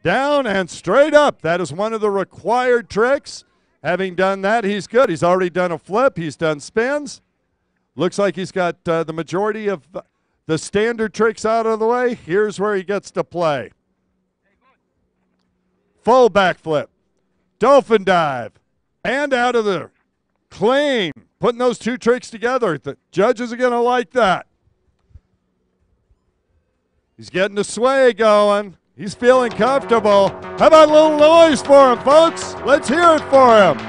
Down and straight up. That is one of the required tricks. Having done that, he's good. He's already done a flip. He's done spins. Looks like he's got the majority of the standard tricks out of the way. Here's where he gets to play. Full backflip, dolphin dive, and out of there. Clean. Putting those two tricks together. The judges are going to like that. He's getting the sway going. He's feeling comfortable. How about a little noise for him, folks? Let's hear it for him.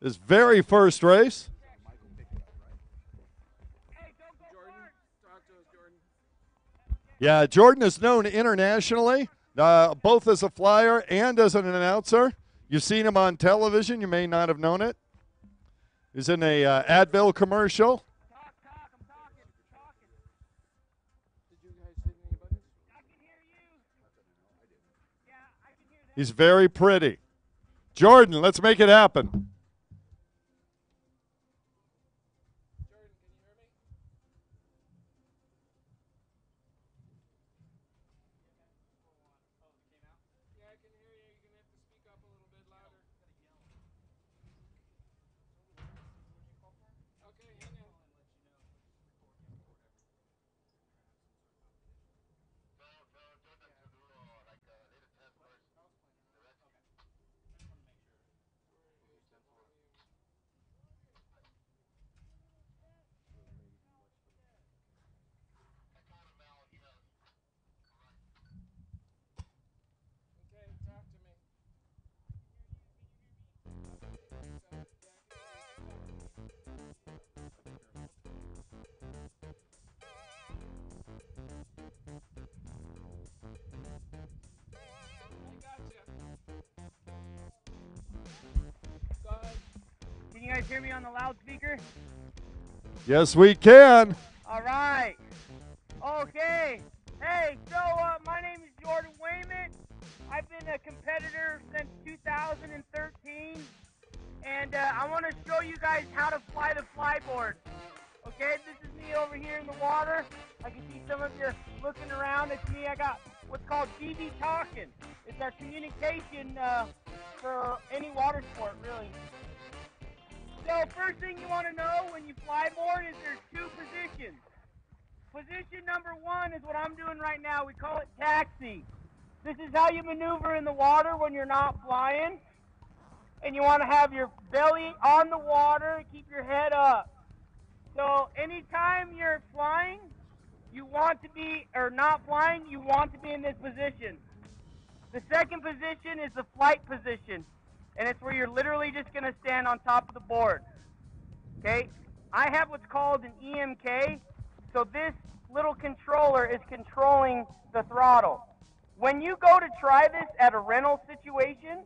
His very first race. Yeah, Jordan is known internationally, both as a flyer and as an announcer. You've seen him on television. You may not have known it. He's in a Advil commercial. He's very pretty. Jordan, let's make it happen. Can you guys hear me on the loudspeaker? Yes, we can. All right. Okay. Hey, so my name is Jordan Wayman. I've been a competitor since 2013, and I want to show you guys how to fly the flyboard. Okay, this is me over here in the water. I can see some of you looking around. It's me. I got what's called BB Talking. It's our communication for any water sport, really. So first thing you want to know when you flyboard is there's two positions. Position number one is what I'm doing right now. We call it taxi. This is how you maneuver in the water when you're not flying. And you want to have your belly on the water, keep your head up. So anytime you're flying, you want to be, or not flying, you want to be in this position. The second position is the flight position. And it's where you're literally just going to stand on top of the board. Okay? I have what's called an EMK. So this little controller is controlling the throttle. When you go to try this at a rental situation,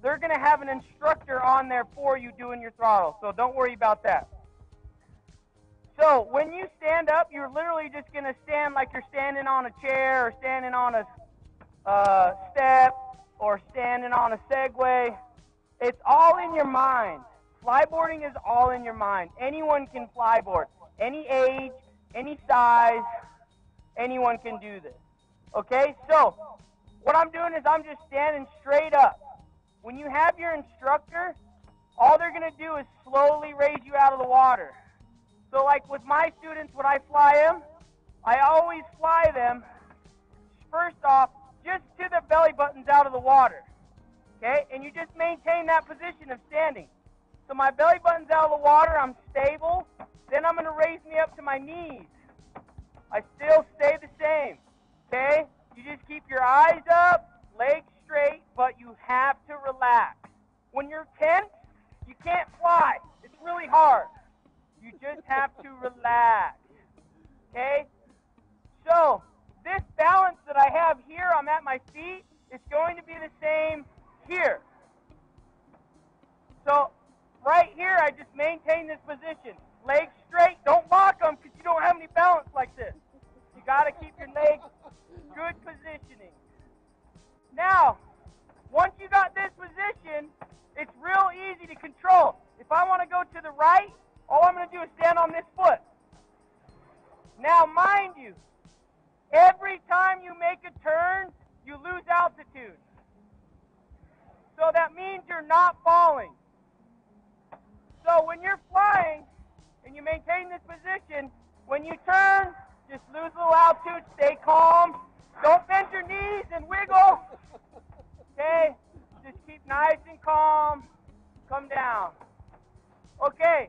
they're going to have an instructor on there for you doing your throttle. So don't worry about that. So when you stand up, you're literally just going to stand like you're standing on a chair or standing on a step or standing on a Segway. It's all in your mind. Flyboarding is all in your mind. Anyone can flyboard. Any age, any size, anyone can do this. Okay, so what I'm doing is I'm just standing straight up. When you have your instructor, all they're going to do is slowly raise you out of the water. So like with my students, when I fly them, I always fly them, first off, just to the belly buttons out of the water. Okay, and you just maintain that position of standing. So my belly button's out of the water, I'm stable. Then I'm going to raise me up to my knees. I still stay the same. Okay? You just keep your eyes up, legs straight, but you have to relax. When you're tense, you can't fly. It's really hard. You just have to relax. Okay? So, this balance that I have here, I'm at my feet, it's going to be the same here. So, right here, I just maintain this position. Legs straight. Don't lock them because you don't have any balance like this. You got to keep your legs good positioning. Now, once you got this position, it's real easy to control. If I want to go to the right, all I'm going to do is stand on this foot. Now, mind you, every time you make a turn, you lose altitude. So that means you're not falling. So when you're flying and you maintain this position, when you turn, just lose a little altitude, stay calm. Don't bend your knees and wiggle. Okay? Just keep nice and calm. Come down. Okay,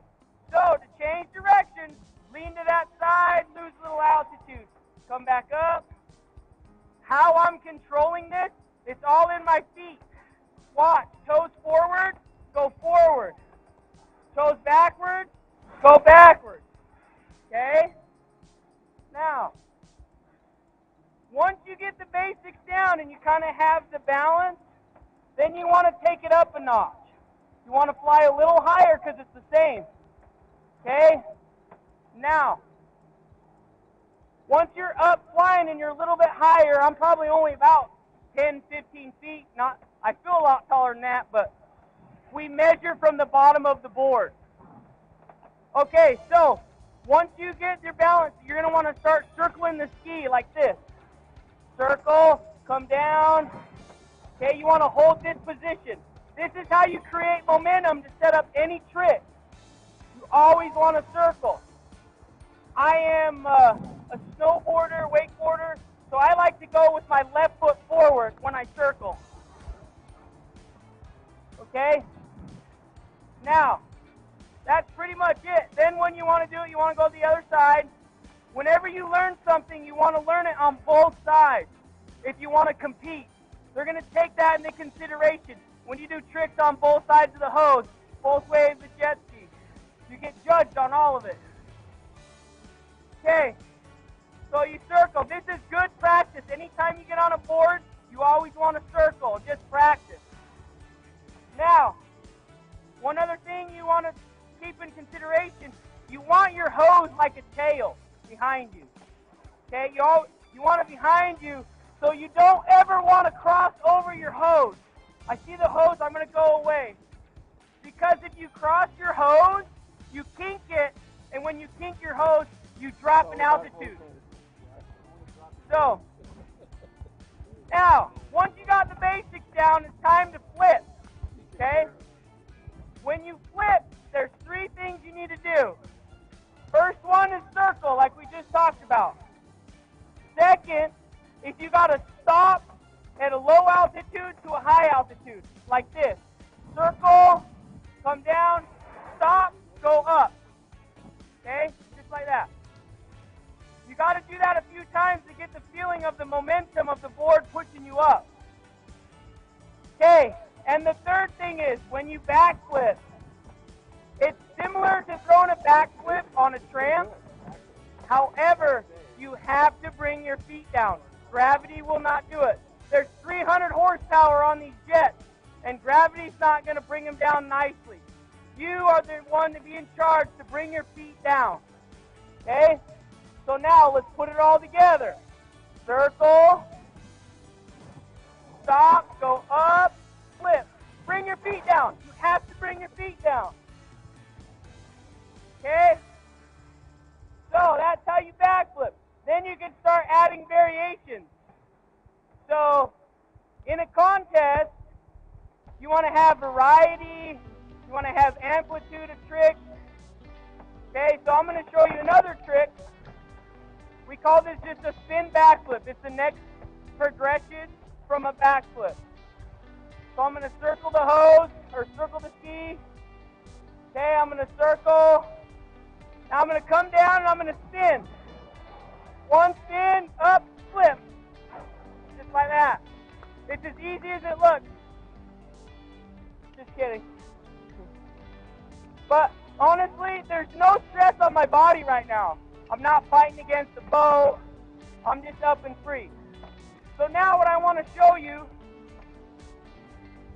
so to change direction, lean to that side, lose a little altitude. Come back up. How I'm controlling this, it's all in my feet. Watch. Toes forward, go forward. Toes backwards, go backwards. Okay? Now, once you get the basics down and you kind of have the balance, then you want to take it up a notch. You want to fly a little higher because it's the same. Okay? Now, once you're up flying and you're a little bit higher, I'm probably only about 10, 15 feet. I feel a lot taller than that, but we measure from the bottom of the board. Okay, so once you get your balance, you're going to want to start circling the ski like this. Circle, come down. Okay, you want to hold this position. This is how you create momentum to set up any trick. You always want to circle. I am a snowboarder, wakeboarder, so I like to go with my left foot forward when I circle. Okay? Now, that's pretty much it. Then when you want to do it, you want to go to the other side. Whenever you learn something, you want to learn it on both sides. If you want to compete, they're going to take that into consideration. When you do tricks on both sides of the hose, both ways of the jet ski, you get judged on all of it. Okay, so you circle. This is good practice. Anytime you get on a board, you always want to circle. Just practice. Now, one other thing you want to keep in consideration, you want your hose like a tail behind you. Okay, you want it behind you so you don't ever want to cross over your hose. I see the hose, I'm going to go away. Because if you cross your hose, you kink it, and when you kink your hose, you drop in altitude. So, now, once you got the basics down, it's time to flip. Okay? When you flip, there's three things you need to do. First one is circle, like we just talked about. Second, if you got to stop at a low altitude to a high altitude, like this. Circle, come down, stop, go up. Okay? Just like that. You got to do that a few times to get the feeling of the momentum of the board pushing you up. Okay, and the third thing is when you backflip, it's similar to throwing a backflip on a tramp. However, you have to bring your feet down. Gravity will not do it. There's 300 horsepower on these jets, and gravity's not going to bring them down nicely. You are the one to be in charge to bring your feet down. Okay? So now let's put it all together. Circle, stop, go up, flip. Bring your feet down. You have to bring your feet down. Okay? So that's how you backflip. Then you can start adding variations. in a contest, you want to have variety, you want to have amplitude of tricks. Okay, so I'm going to show you another trick. We call this just a spin backflip. It's the next progression from a backflip. So I'm going to circle the hose, or circle the ski. Okay, I'm going to circle. Now I'm going to come down and I'm going to spin. One spin, up, flip. Just like that. It's as easy as it looks. Just kidding. But honestly, there's no stress on my body right now. I'm not fighting against the boat. I'm just up and free. So now what I want to show you,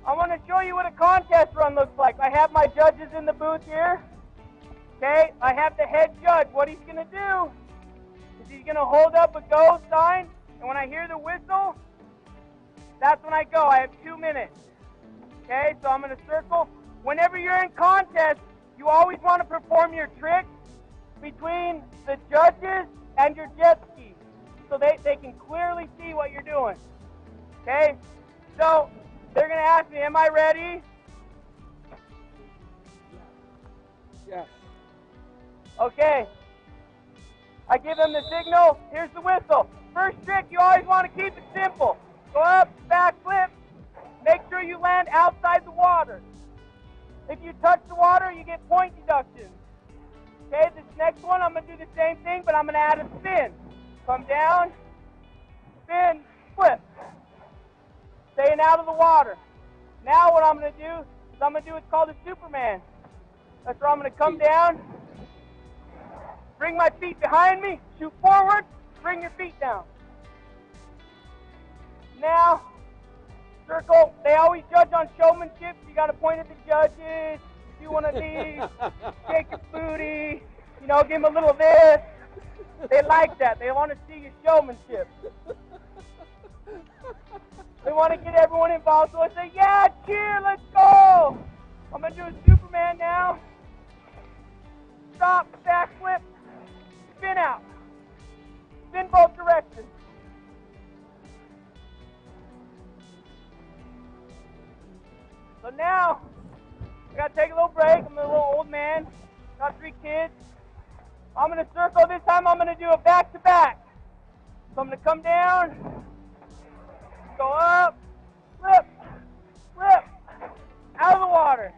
what a contest run looks like. I have my judges in the booth here. Okay, I have the head judge. What he's going to do is he's going to hold up a go sign, and when I hear the whistle, that's when I go. I have 2 minutes. Okay, so I'm going to circle. Whenever you're in contest, you always want to perform your tricks between the judges and your jet ski so they can clearly see what you're doing. Okay, so they're going to ask me, am I ready? Yes. Okay. I give them the signal. Here's the whistle. First trick, you always want to keep it simple. Go up, back flip. Make sure you land outside the water. If you touch the water, you get point deductions. Okay, this next one, I'm going to do the same thing, but I'm going to add a spin. Come down, spin, flip. Staying out of the water. Now what I'm going to do is I'm going to do what's called a Superman. That's where I'm going to come down, bring my feet behind me, shoot forward, bring your feet down. Now, circle. They always judge on showmanship. You got to point at the judges, do one of these, shake your booty, you know, give them a little this. They like that. They want to see your showmanship. They want to get everyone involved. So I say, yeah, cheer, let's go. I'm going to do a Superman now. Stop, back flip, spin out. Spin both directions. So now, I got to take a little break. I'm a little old man. Got 3 kids. I'm going to circle. This time I'm going to do a back-to-back. So I'm going to come down, go up, flip, flip, out of the water.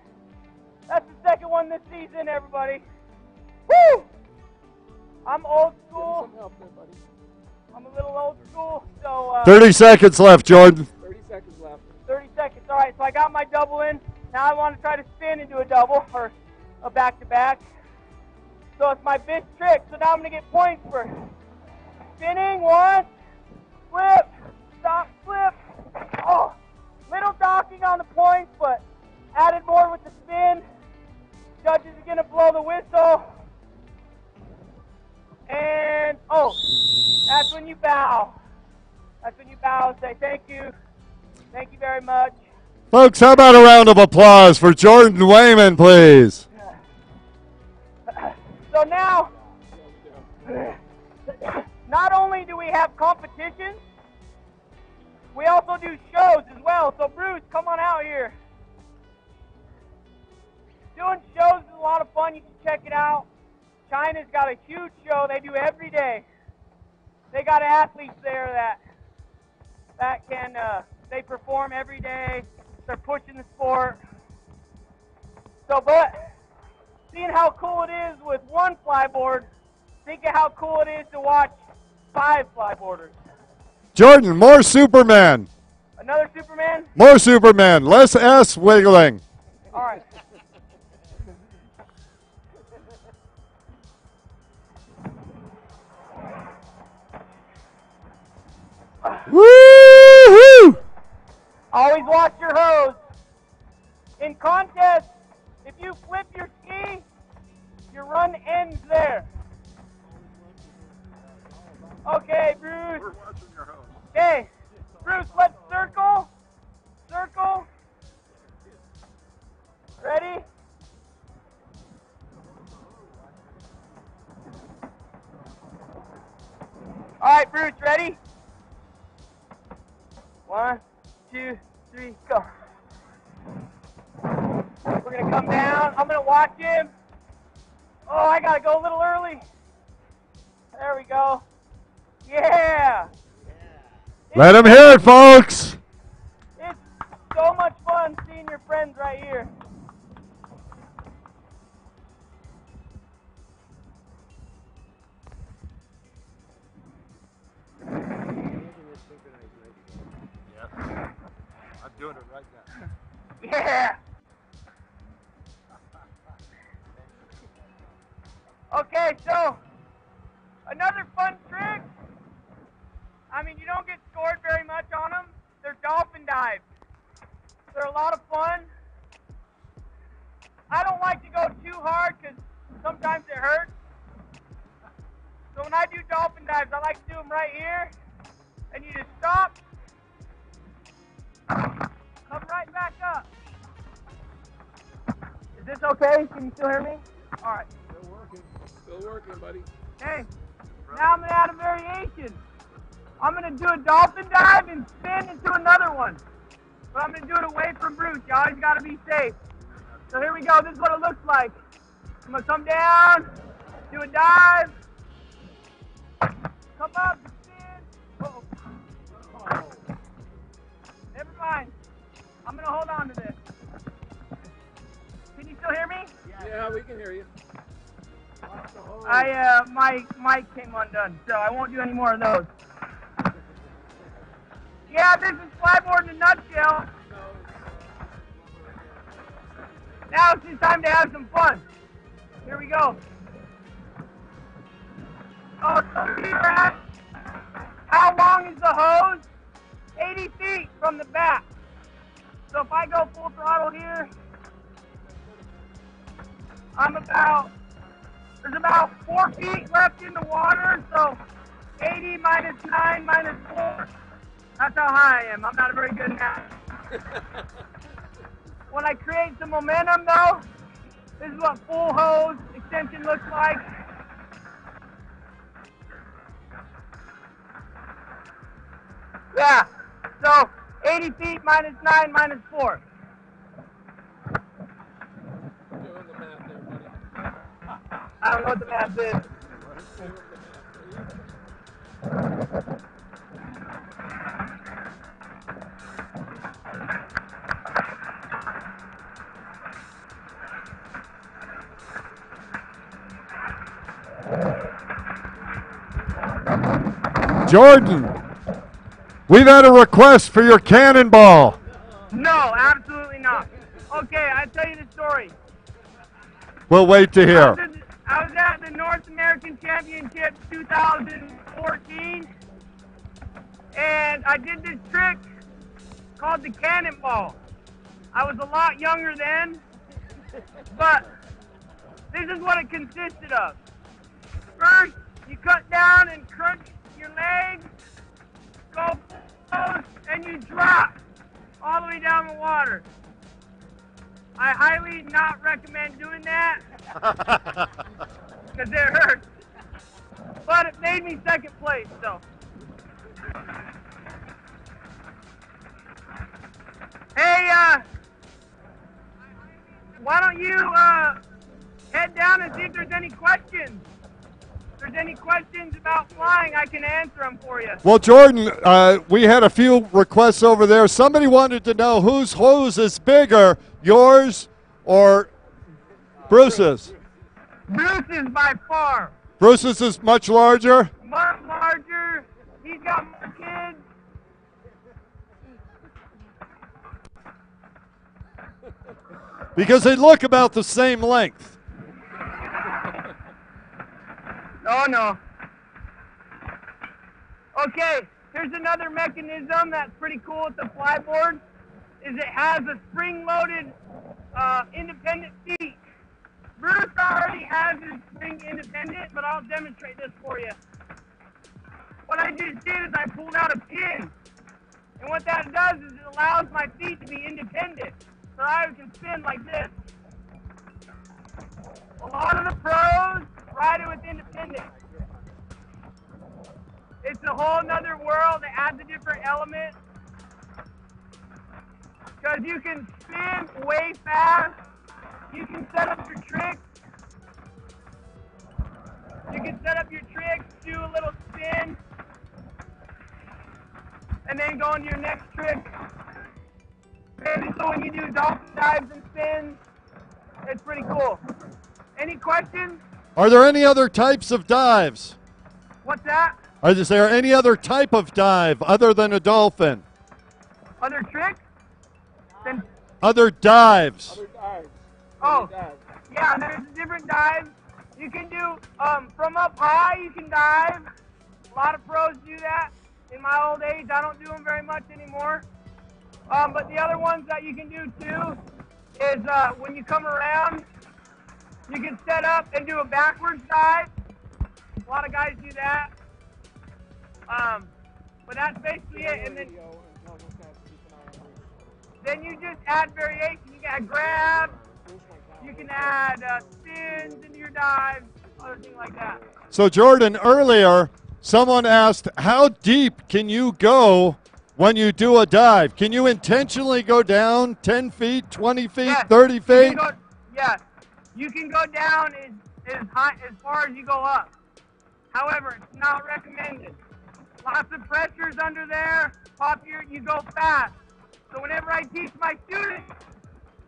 That's the second one this season, everybody. Woo! I'm old school. I'm a little old school, so... 30 seconds left, Jordan. 30 seconds left. 30 seconds. All right, so I got my double in. Now I want to try to spin and do a double, or a back-to-back. So it's my big trick. So now I'm going to get points for spinning, one, flip, stop, flip. Oh, little docking on the points, but added more with the spin. Judges are going to blow the whistle. And, oh, that's when you bow. That's when you bow and say thank you. Thank you very much. Folks, how about a round of applause for Jordan Wayman, please? So now, not only do we have competitions, we also do shows as well. So Bruce, come on out here. Doing shows is a lot of fun. You can check it out. China's got a huge show they do every day. They got athletes there that can, they perform every day. They're pushing the sport. So, but seeing how cool it is with one flyboard, think of how cool it is to watch 5 flyboarders. Jordan, more Superman. Another Superman? More Superman. Less S wiggling. All right. Woo-hoo! Always watch your hose. In contests, if you flip your ski, your run ends there. Okay, Bruce. We're watching your hose. Okay, Bruce, let's circle. Circle. Ready? All right, Bruce, ready? 1, 2, 3, go. We're gonna come down. I'm gonna watch him. Oh, I gotta go a little early. There we go. Yeah. Let him hear it, folks. It's so much fun seeing your friends right here. I'm doing it right now. Yeah. Okay, so another fun trick. I mean, you don't get scored very much on them. They're dolphin dives. They're a lot of fun. I don't like to go too hard because sometimes it hurts. So when I do dolphin dives, I like to do them right here. And you just stop. Come right back up. Is this okay? Can you still hear me? All right. Still working, buddy. Okay. Now I'm going to add a variation. I'm going to do a dolphin dive and spin into another one. But I'm going to do it away from Bruce. You always got to be safe. So here we go. This is what it looks like. I'm going to come down, do a dive, come up, spin. Uh-oh. Never mind. I'm going to hold on to this. Can you still hear me? Yeah, we can hear you. My mic came undone, so I won't do any more of those. Yeah, this is flyboard in a nutshell. Now it's just time to have some fun. Here we go. Oh, so how long is the hose? 80 feet from the back. So if I go full throttle here, there's about 4 feet left in the water, so 80 minus 9 minus 4. That's how high I am. I'm not a very good math. When I create some momentum, though, this is what full hose extension looks like. Yeah, so 80 feet minus 9 minus 4. Doing the math there, buddy. I don't know what the math is. Jordan, we've had a request for your cannonball. No, absolutely not. Okay, I'll tell you the story. We'll wait to hear. I was at the North American Championship 2014, and I did this trick called the cannonball. I was a lot younger then, but this is what it consisted of. First, you cut down and crunch your legs, go close, and you drop all the way down the water. I highly not recommend doing that because it hurts. But it made me second place, so. Hey, why don't you head down and see if there's any questions? If there's any questions about flying, I can answer them for you. Well, Jordan, we had a few requests over there. Somebody wanted to know whose hose is bigger, yours or Bruce's? Bruce's by far. Bruce's is much larger? Much larger. He's got more kids. Because they look about the same length. Oh, no. Okay, here's another mechanism that's pretty cool with the flyboard, is it has a spring-loaded independent seat. Bruce already has his spring independent, but I'll demonstrate this for you. What I just did is I pulled out a pin. And what that does is it allows my feet to be independent. So I can spin like this. A lot of the pros ride it with independent. It's a whole nother world. It adds a different element. because you can spin way fast. You can set up your tricks. You can set up your tricks, do a little spin, and then go into your next trick. So when you do dolphin dives and spins, it's pretty cool. Any questions? Are there any other types of dives? What's that? Is there any other type of dive other than a dolphin? Other tricks? Then, Other dives. Other dives. oh, Other dives. yeah, there's different dives. You can do, from up high, you can dive. A lot of pros do that. In my old age, I don't do them very much anymore. But the other ones that you can do too is when you come around, you can set up and do a backwards dive. A lot of guys do that. But that's basically it. And then you just add variation. You can add grabs. You can add spins into your dive, other things like that. So, Jordan, earlier, someone asked, how deep can you go when you do a dive? Can you intentionally go down 10 feet, 20 feet, Yes, 30 feet? Yes. You can go down as high as far as you go up. However, it's not recommended. Lots of pressures under there. You go fast. So whenever I teach my students,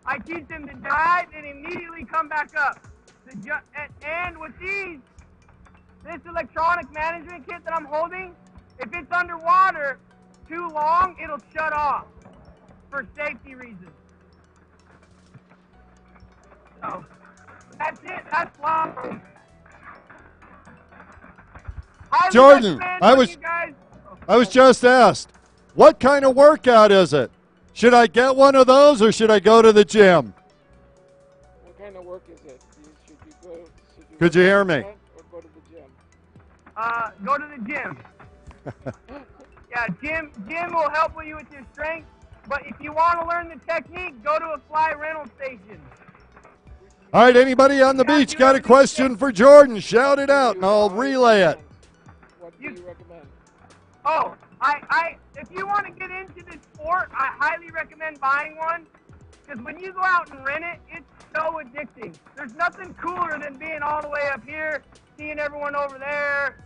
I teach them to dive and immediately come back up. And with this electronic management kit that I'm holding, if it's underwater too long, it'll shut off for safety reasons. So that's it. That's long. Jordan, I was just asked, what kind of workout is it? Should I get one of those or should I go to the gym? What kind of work is it? Could you hear me? Or go to the gym? Go to the gym. Yeah, gym will help you with your strength. But if you want to learn the technique, go to a fly rental station. All right, anybody on the beach got a question for Jordan? Shout it out and I'll relay it. What do you recommend? Oh, if you want to get into this sport, I highly recommend buying one. Because when you go out and rent it, it's so addicting. There's nothing cooler than being all the way up here, seeing everyone over there,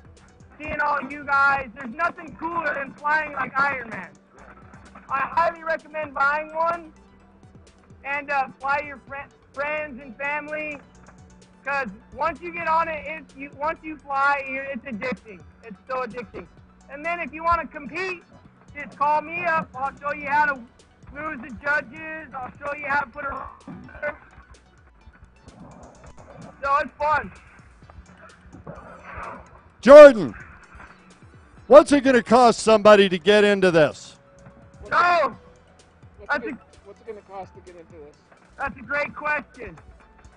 seeing all you guys. There's nothing cooler than flying like Iron Man. I highly recommend buying one and fly your friends and family. Because once you get on it, once you fly, it's addicting. It's so addicting. And then if you want to compete, just call me up. I'll show you how to lose the judges. I'll show you how to put a... So it's fun. Jordan, what's it going to cost somebody to get into this? So, What's it going to cost to get into this? that's a great question.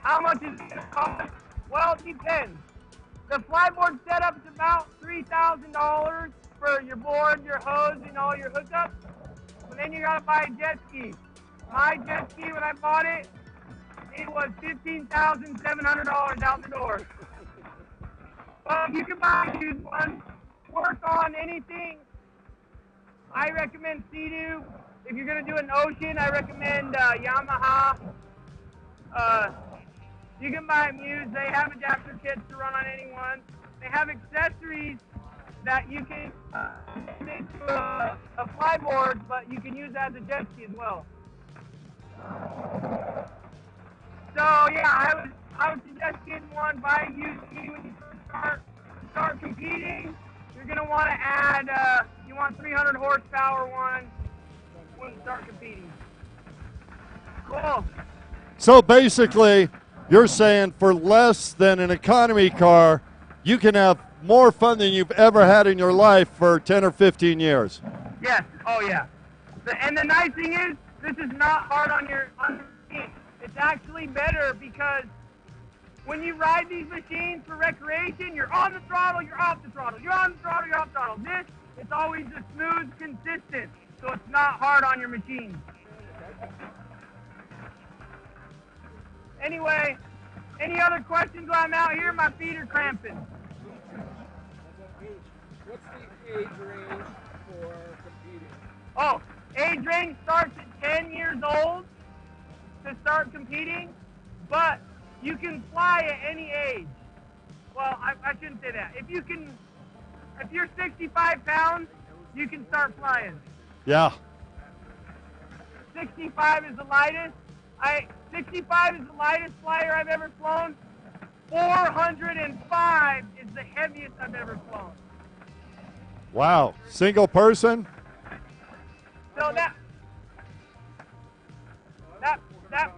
How much is it going to cost? Well, it depends. The flyboard setup is about $3,000 for your board, your hose, and all your hookups. And then you got to buy a jet ski. My jet ski, when I bought it, it was $15,700 out the door. You can buy a used one. Work on anything. I recommend Sea-Doo. If you're going to do an ocean, I recommend Yamaha. You can buy them used. They have adapter kits to run on anyone. They have accessories that you can make to a flyboard, but you can use that as a jet ski as well. So yeah, I would suggest getting one. Buy a used ski when you start competing. You're gonna want to add. You want 300 horsepower one when you start competing. Cool. So basically, you're saying for less than an economy car, you can have more fun than you've ever had in your life for 10 or 15 years. Yes. Oh yeah. And the nice thing is, this is not hard on your feet. It's actually better because when you ride these machines for recreation, you're on the throttle, you're off the throttle, you're on the throttle, you're off the throttle. This, it's always a smooth, consistent, so it's not hard on your machine. Anyway, any other questions while I'm out here? My feet are cramping. What's the age range for competing? Oh, age range starts at 10 years old to start competing, but you can fly at any age. Well, I shouldn't say that. If you're 65 pounds, you can start flying. Yeah. 65 is the lightest. 65 is the lightest flyer I've ever flown. 405 is the heaviest I've ever flown. Wow. Single person? So that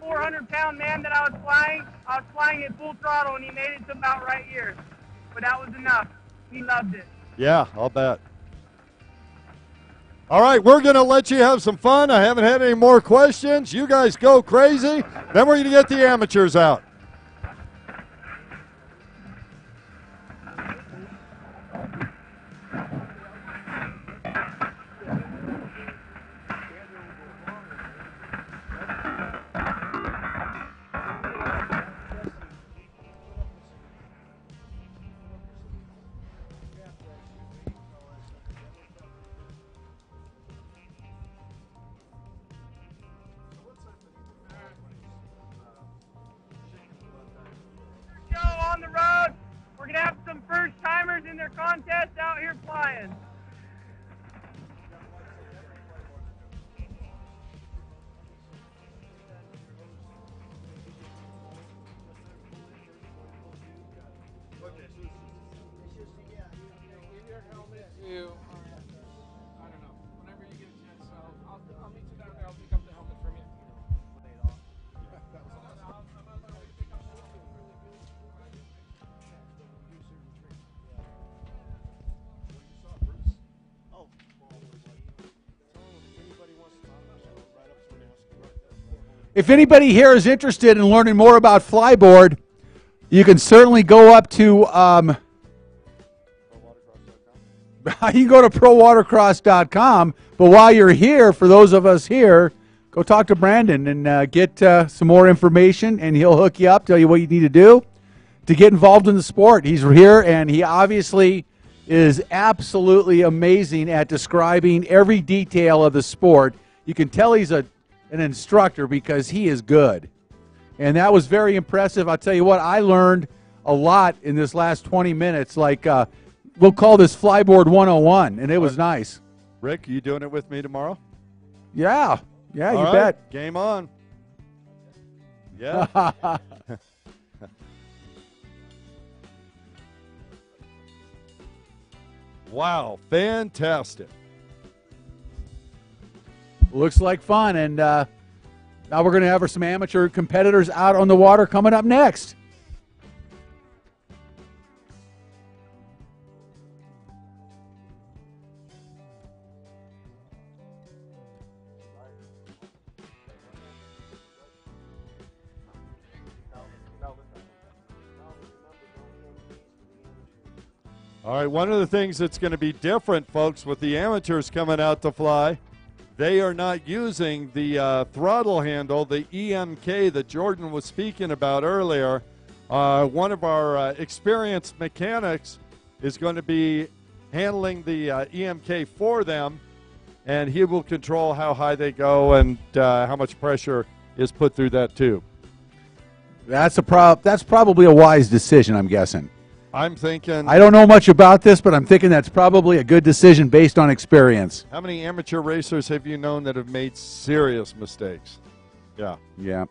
400-pound man that I was flying at full throttle, and he made it to about right here. But that was enough. He loved it. Yeah, I'll bet. All right, we're going to let you have some fun. I haven't had any more questions. You guys go crazy. Then we're going to get the amateurs out. On the road, we're gonna have some first timers in their contest out here flying. I don't know. Whenever you get a chance, I'll meet you down there. I'll pick up the helmet from you. If anybody here is interested in learning more about flyboard, you can certainly go up to you can go to prowatercross.com. But while you're here, for those of us here, go talk to Brandon and get some more information, and he'll hook you up, tell you what you need to do to get involved in the sport. He's here, and he obviously is absolutely amazing at describing every detail of the sport. You can tell he's an instructor because he is good. And that was very impressive. I'll tell you what, I learned a lot in this last 20 minutes. Like, we'll call this Flyboard 101, and it was nice. Rick, you doing it with me tomorrow? Yeah. Yeah, All you right, bet. Game on. Yeah. Wow, fantastic. Looks like fun. And now we're going to have some amateur competitors out on the water coming up next. All right, one of the things that's going to be different, folks, with the amateurs coming out to fly, they are not using the throttle handle, the EMK that Jordan was speaking about earlier. One of our experienced mechanics is going to be handling the EMK for them, and he will control how high they go and how much pressure is put through that tube. That's probably a wise decision, I'm guessing. I'm thinking... I don't know much about this, but I'm thinking that's probably a good decision based on experience. How many amateur racers have you known that have made serious mistakes? Yeah. Yeah.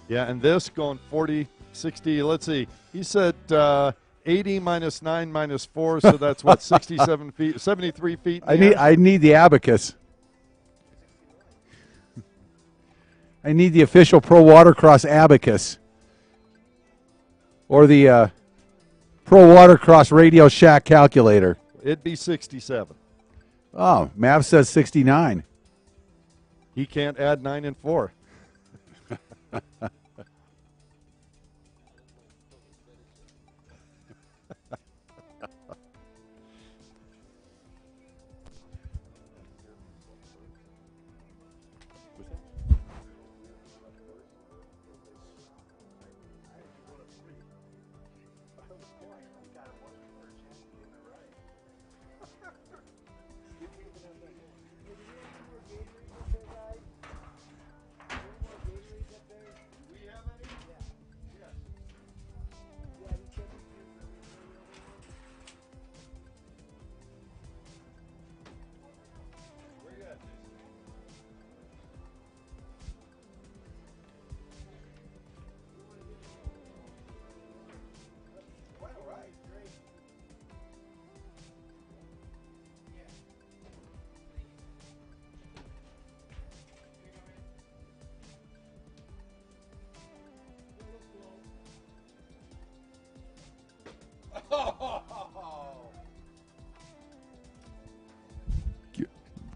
Yeah, and this going 40, 60, let's see. He said 80 minus 9 minus 4, so that's what, 67 feet, 73 feet? I need the abacus. I need the official Pro Watercross abacus. Or the Pro Watercross Radio Shack calculator. It'd be 67. Oh, Mav says 69. He can't add 9 and 4.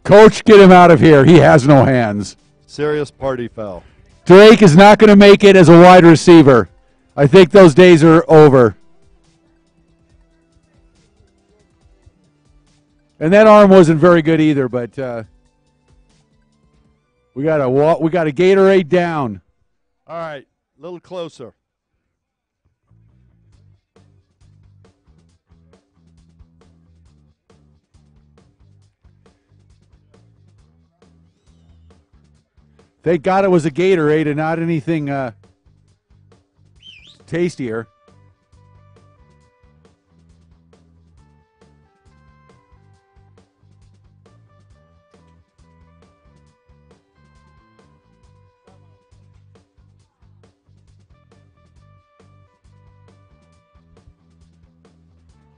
Coach, get him out of here. He has no hands. Serious party foul. Drake is not going to make it as a wide receiver. I think those days are over. And that arm wasn't very good either, but we got a Gatorade down. All right, a little closer. Thank God it was a Gatorade and not anything tastier.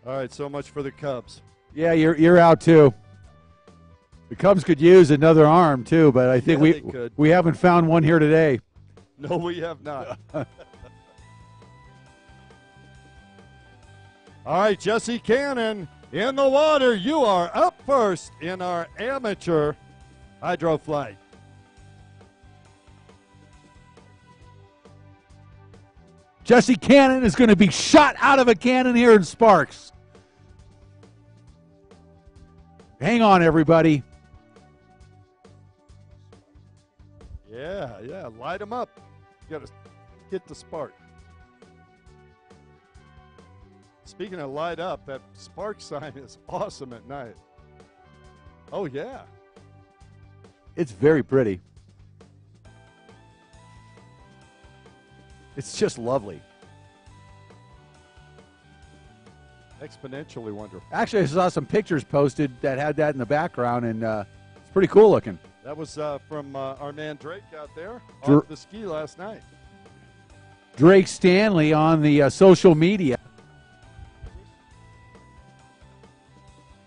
All right, so much for the Cubs. Yeah, you're out too. The Cubs could use another arm too, but I think we haven't found one here today. No, we have not. All right, Jesse Cannon in the water. You are up first in our amateur hydroflight. Jesse Cannon is going to be shot out of a cannon here in Sparks. Hang on, everybody. Yeah, light them up. You got to hit the spark. Speaking of light up, that spark sign is awesome at night. Oh, yeah. It's very pretty. It's just lovely. Exponentially wonderful. Actually, I saw some pictures posted that had that in the background, and it's pretty cool looking. That was from our man Drake out there on the ski last night. Drake Stanley on the social media.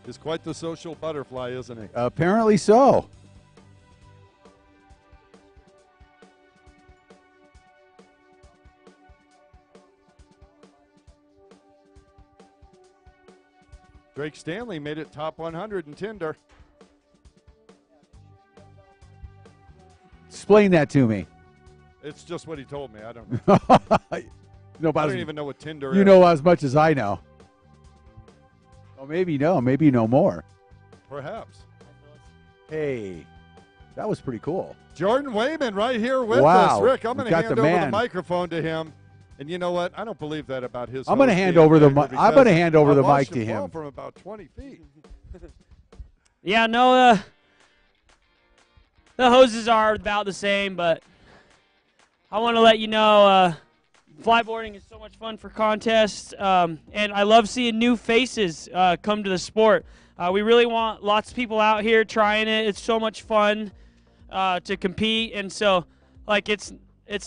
He's quite the social butterfly, isn't he? Apparently so. Drake Stanley made it top 100 in Tinder. Explain that to me. It's just what he told me. I don't know. I don't even know what Tinder is. You know as much as I know. Oh, maybe you know more. Perhaps. Hey, that was pretty cool. Jordan Wayman right here with wow. us. Rick, I'm going to hand over man. the microphone to him. And you know what? I don't believe that about his. I'm going to hand over the mic to him from about 20 feet. Yeah, no, the hoses are about the same, but I want to let you know flyboarding is so much fun for contests, and I love seeing new faces come to the sport. We really want lots of people out here trying it. It's so much fun to compete, and so like it's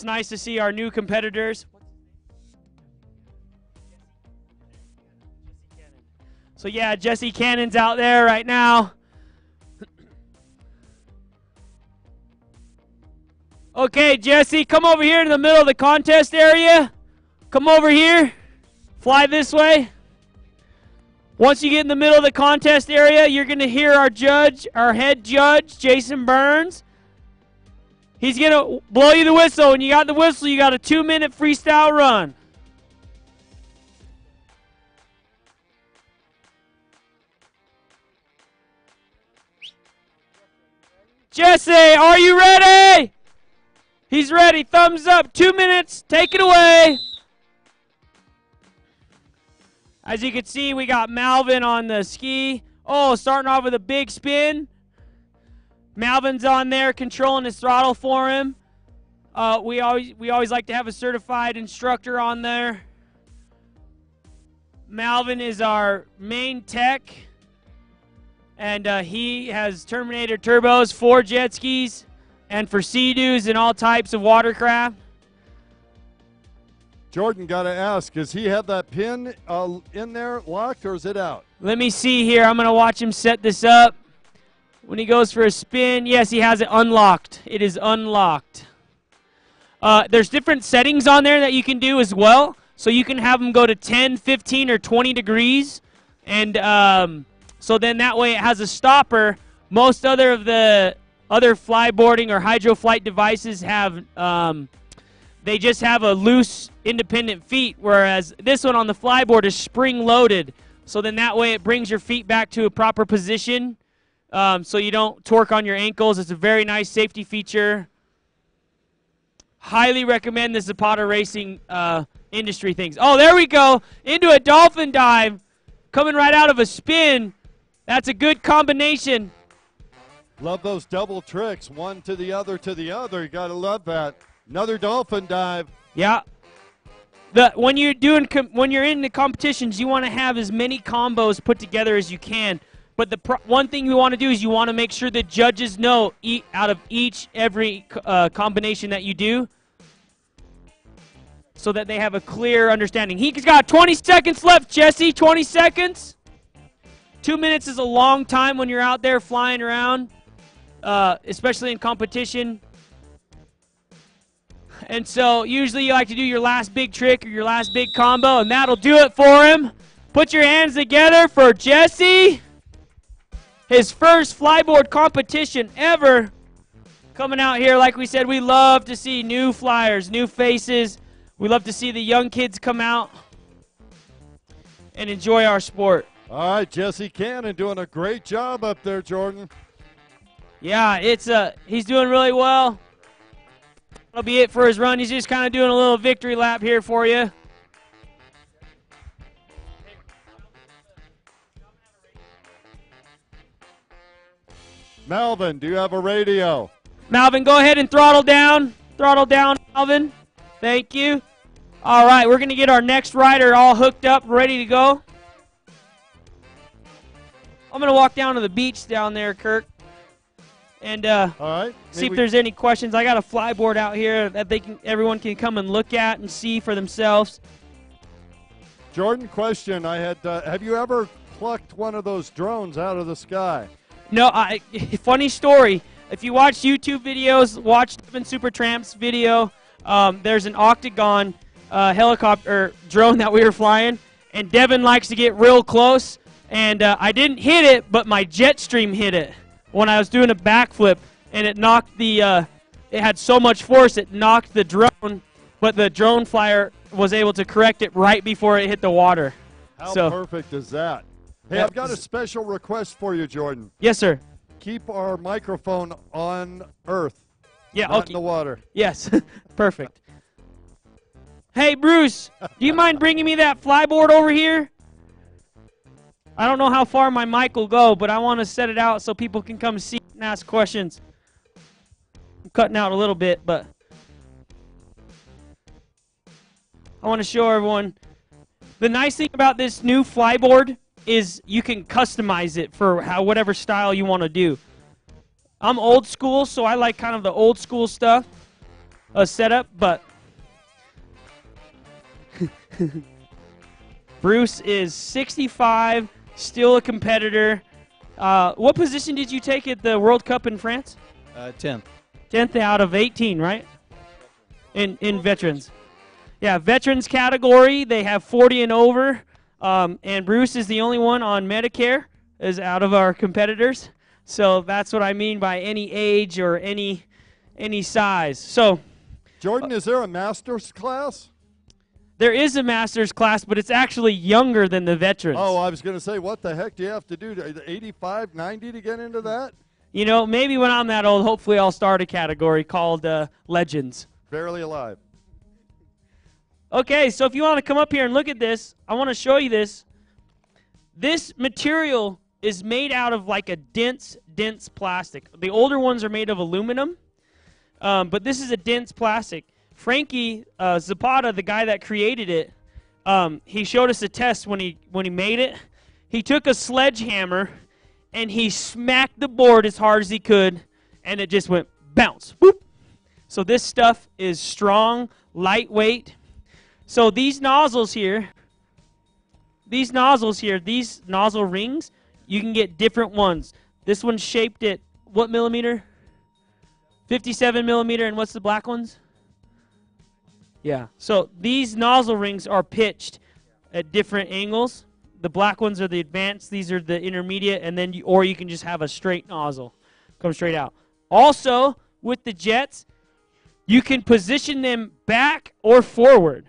nice to see our new competitors. So yeah, Jesse Cannon's out there right now. Okay, Jesse, come over here to the middle of the contest area. Come over here. Fly this way. Once you get in the middle of the contest area, you're going to hear our head judge, Jason Burns. He's going to blow you the whistle. When you got the whistle, you got a 2-minute freestyle run. Jesse, are you ready? He's ready. Thumbs up. 2 minutes. Take it away. As you can see, we got Malvin on the ski. Oh, starting off with a big spin. Malvin's on there controlling his throttle for him. We always like to have a certified instructor on there. Malvin is our main tech. And he has Terminator turbos for jet skis and for Sea-Doos and all types of watercraft. Jordan, got to ask, does he have that pin in there locked or is it out? Let me see here. I'm going to watch him set this up. When he goes for a spin, yes, he has it unlocked. It is unlocked. There's different settings on there that you can do as well. So you can have them go to 10, 15, or 20 degrees. And so then that way it has a stopper Most other of the other flyboarding or hydroflight devices have, they just have a loose, independent feet, whereas this one on the flyboard is spring-loaded. So then that way it brings your feet back to a proper position, so you don't torque on your ankles. It's a very nice safety feature. Highly recommend the Zapata Racing industry things. Oh, there we go. Into a dolphin dive. Coming right out of a spin. That's a good combination. Love those double tricks, one to the other to the other. You got to love that. Another dolphin dive. Yeah. When you're in the competitions, you want to have as many combos put together as you can. But the one thing you want to do is you want to make sure the judges know out of every combination that you do, so that they have a clear understanding. He's got 20 seconds left, Jesse. 20 seconds. 2 minutes is a long time when you're out there flying around, especially in competition. And so usually you like to do your last big trick or your last big combo, and that'll do it for him. Put your hands together for Jesse. His first flyboard competition ever. Coming out here, like we said, we love to see new flyers, new faces. We love to see the young kids come out and enjoy our sport. All right, Jesse Cannon doing a great job up there, Jordan. Yeah, he's doing really well. That'll be it for his run. He's just kind of doing a little victory lap here for you. Melvin, do you have a radio? Malvin, go ahead and throttle down. Throttle down, Malvin. Thank you. All right, we're going to get our next rider all hooked up, ready to go. I'm going to walk down to the beach down there, Kirk, and all right, see if there's any questions. I got a flyboard out here that everyone can come and look at and see for themselves. Jordan, question I had, have you ever plucked one of those drones out of the sky? No, funny story. If you watch YouTube videos, watch Devin Supertramp's video, there's an Octagon helicopter drone that we were flying, and Devin likes to get real close, and I didn't hit it, but my jet stream hit it when I was doing a backflip, and it knocked it had so much force, it knocked the drone, but the drone flyer was able to correct it right before it hit the water. How perfect is that? Hey, I've got a special request for you, Jordan. Yes, sir. Keep our microphone on Earth. Yeah, not okay. in the water. Yes, perfect. Hey, Bruce, do you mind bringing me that flyboard over here? I don't know how far my mic will go, but I want to set it out so people can come see and ask questions. I'm cutting out a little bit, but I want to show everyone. The nice thing about this new flyboard is you can customize it for whatever style you want to do. I'm old school, so I like kind of the old school stuff setup, but Bruce is 65, still a competitor. What position did you take at the World Cup in France? 10th. 10th out of 18, right? In veterans. Yeah, veterans category, they have 40 and over. And Bruce is the only one on Medicare, is out of our competitors. So that's what I mean by any age or any size. So, Jordan, is there a master's class? There is a master's class, but it's actually younger than the veterans. Oh, I was going to say, what the heck do you have to do? 85, 90 to get into that? You know, maybe when I'm that old, hopefully I'll start a category called Legends. Barely alive. Okay, so if you want to come up here and look at this, I want to show you this. This material is made out of like a dense plastic. The older ones are made of aluminum, but this is a dense plastic. Frankie Zapata, the guy that created it, he showed us a test when he made it. He took a sledgehammer and he smacked the board as hard as he could, and it just went bounce. Whoop. So this stuff is strong, lightweight. So these nozzles here, these nozzle rings, you can get different ones. This one's shaped at what millimeter? 57 millimeter, and what's the black ones? Yeah, so these nozzle rings are pitched at different angles. The black ones are the advanced. These are the intermediate, and then or you can just have a straight nozzle, come straight out. Also, with the jets, you can position them back or forward.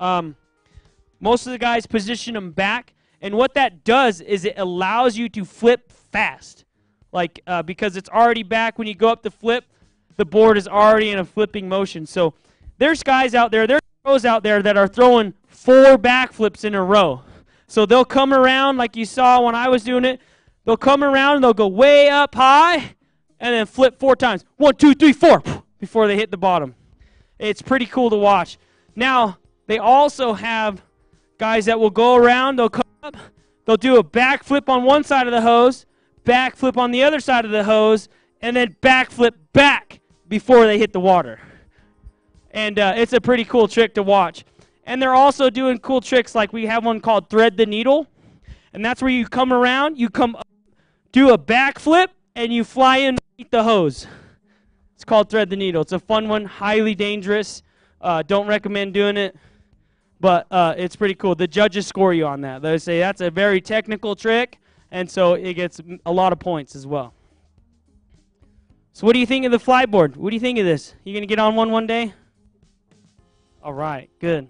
Most of the guys position them back, and what that does is it allows you to flip fast. Like, because it's already back, when you go up to flip, the board is already in a flipping motion. So there's guys out there, there's pros out there that are throwing 4 backflips in a row. So they'll come around like you saw when I was doing it. They'll come around and they'll go way up high and then flip 4 times. 1, 2, 3, 4 before they hit the bottom. It's pretty cool to watch. Now, they also have guys that will go around, they'll come up, they'll do a backflip on one side of the hose, backflip on the other side of the hose, and then backflip back before they hit the water. And it's a pretty cool trick to watch. And they're also doing cool tricks, like we have one called Thread the Needle. And that's where you come around, you come up, do a backflip, and you fly in underneath the hose. It's called Thread the Needle. It's a fun one, highly dangerous. Don't recommend doing it. But it's pretty cool. The judges score you on that. They say that's a very technical trick, and so it gets a lot of points as well. So what do you think of the flyboard? What do you think of this? You going to get on one day? All right, good.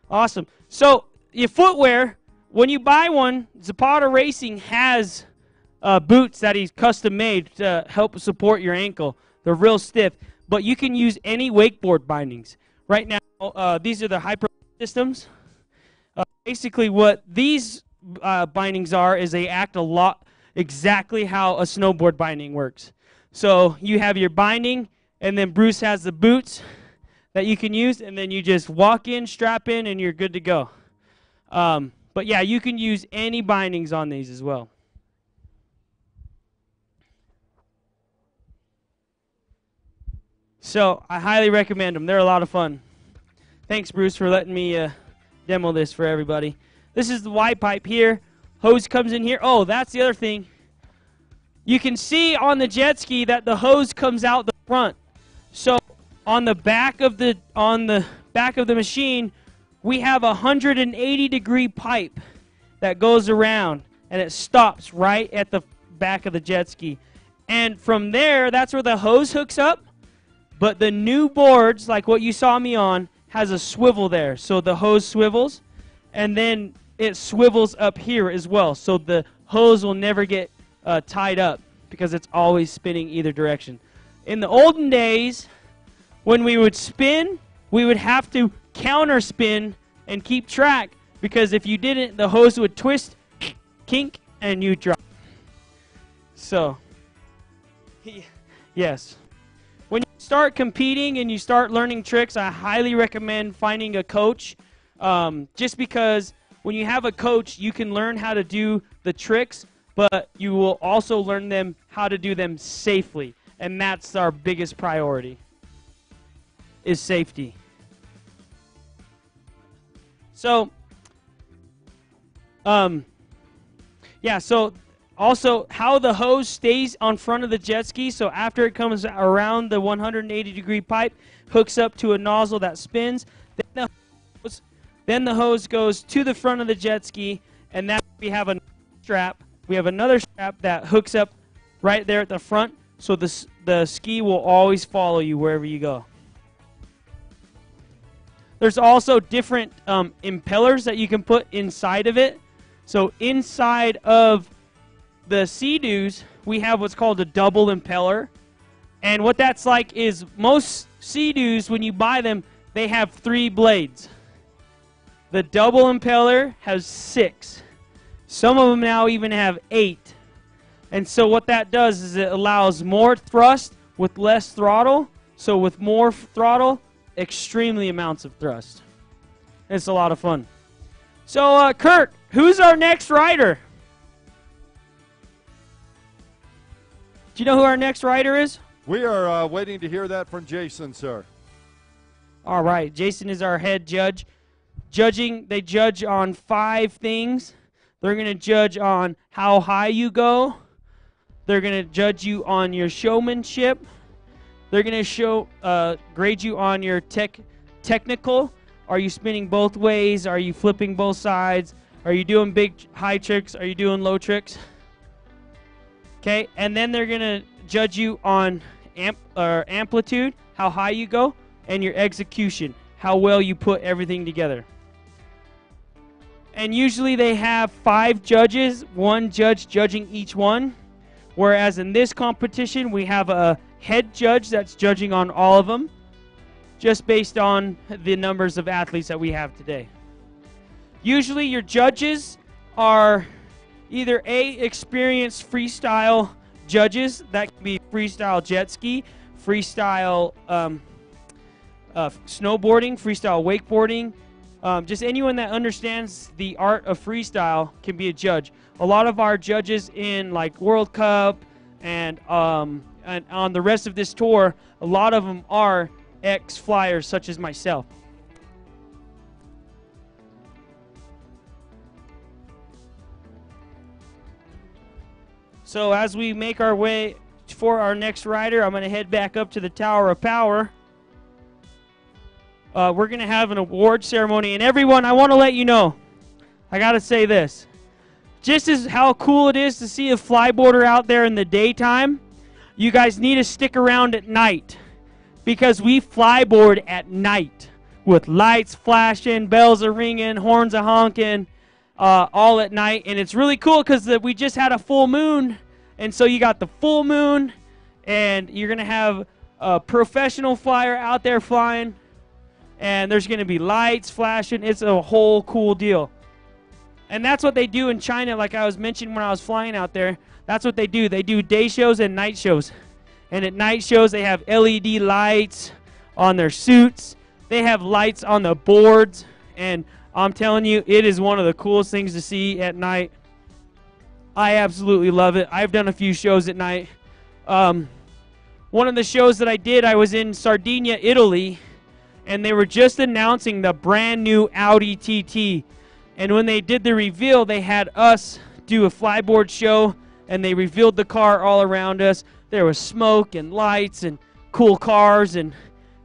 Awesome. So your footwear, when you buy one, Zapata Racing has boots that he's custom made to help support your ankle. They're real stiff, but you can use any wakeboard bindings. Right now, these are the Hyper systems. Basically, what these bindings are is they act a lot exactly how a snowboard binding works. So you have your binding, and then Bruce has the boots that you can use, and then you just walk in, strap in, and you're good to go. But yeah, you can use any bindings on these as well. So I highly recommend them. They're a lot of fun. Thanks, Bruce, for letting me demo this for everybody. This is the Y pipe here. Hose comes in here. Oh, that's the other thing. You can see on the jet ski that the hose comes out the front. So on the back of the machine, we have a 180-degree pipe that goes around, and it stops right at the back of the jet ski. And from there, that's where the hose hooks up. But the new boards, like what you saw me on, has a swivel there. So the hose swivels, and then it swivels up here as well. So the hose will never get tied up because it's always spinning either direction. In the olden days, when we would spin, we would have to counter spin and keep track, because if you didn't, the hose would twist, kink, and you drop. So, yes. When you start competing and you start learning tricks, I highly recommend finding a coach, just because when you have a coach, you can learn how to do the tricks, but you will also learn them how to do them safely, and that's our biggest priority, is safety. So, so also how the hose stays on front of the jet ski. So after it comes around the 180-degree pipe, hooks up to a nozzle that spins, then the hose goes to the front of the jet ski, and then we have a strap. We have another strap that hooks up right there at the front, so the ski will always follow you wherever you go. There's also different impellers that you can put inside of it. So inside of the Sea-Doos, we have what's called a double impeller. And what that's like is most Sea-Doos, when you buy them, they have 3 blades. The double impeller has 6. Some of them now even have 8. And so what that does is it allows more thrust with less throttle. So with more throttle, extremely amounts of thrust. It's a lot of fun. So, Kurt, who's our next rider? Do you know who our next rider is? We are waiting to hear that from Jason, sir. All right. Jason is our head judge. They judge on 5 things. They're going to judge on how high you go. They're going to judge you on your showmanship. They're going to grade you on your technical. Are you spinning both ways? Are you flipping both sides? Are you doing big high tricks? Are you doing low tricks? Okay, and then they're going to judge you on amplitude, how high you go, and your execution, how well you put everything together. And usually they have 5 judges, 1 judge judging each one, whereas in this competition we have a head judge that's judging on all of them, just based on the numbers of athletes that we have today. Usually your judges are either experienced freestyle judges, that can be freestyle jet ski, freestyle snowboarding, freestyle wakeboarding, just anyone that understands the art of freestyle can be a judge. A lot of our judges in like World Cup and on the rest of this tour, a lot of them are ex-flyers such as myself. So as we make our way for our next rider, I'm going to head back up to the Tower of Power. We're going to have an award ceremony. And everyone, I want to let you know, I got to say this. Just as how cool it is to see a flyboarder out there in the daytime, you guys need to stick around at night. Because we flyboard at night with lights flashing, bells are ringing, horns are honking, all at night. And it's really cool because we just had a full moon. And so you got the full moon, and you're going to have a professional flyer out there flying. And there's going to be lights flashing. It's a whole cool deal. And that's what they do in China, like I was mentioning when I was flying out there. That's what they do. They do day shows and night shows. And at night shows, they have LED lights on their suits. They have lights on the boards. And I'm telling you, it is one of the coolest things to see at night. I absolutely love it. I've done a few shows at night. One of the shows that I did, I was in Sardinia, Italy. And they were just announcing the brand new Audi TT. And when they did the reveal, they had us do a flyboard show. And they revealed the car all around us. There was smoke and lights and cool cars. And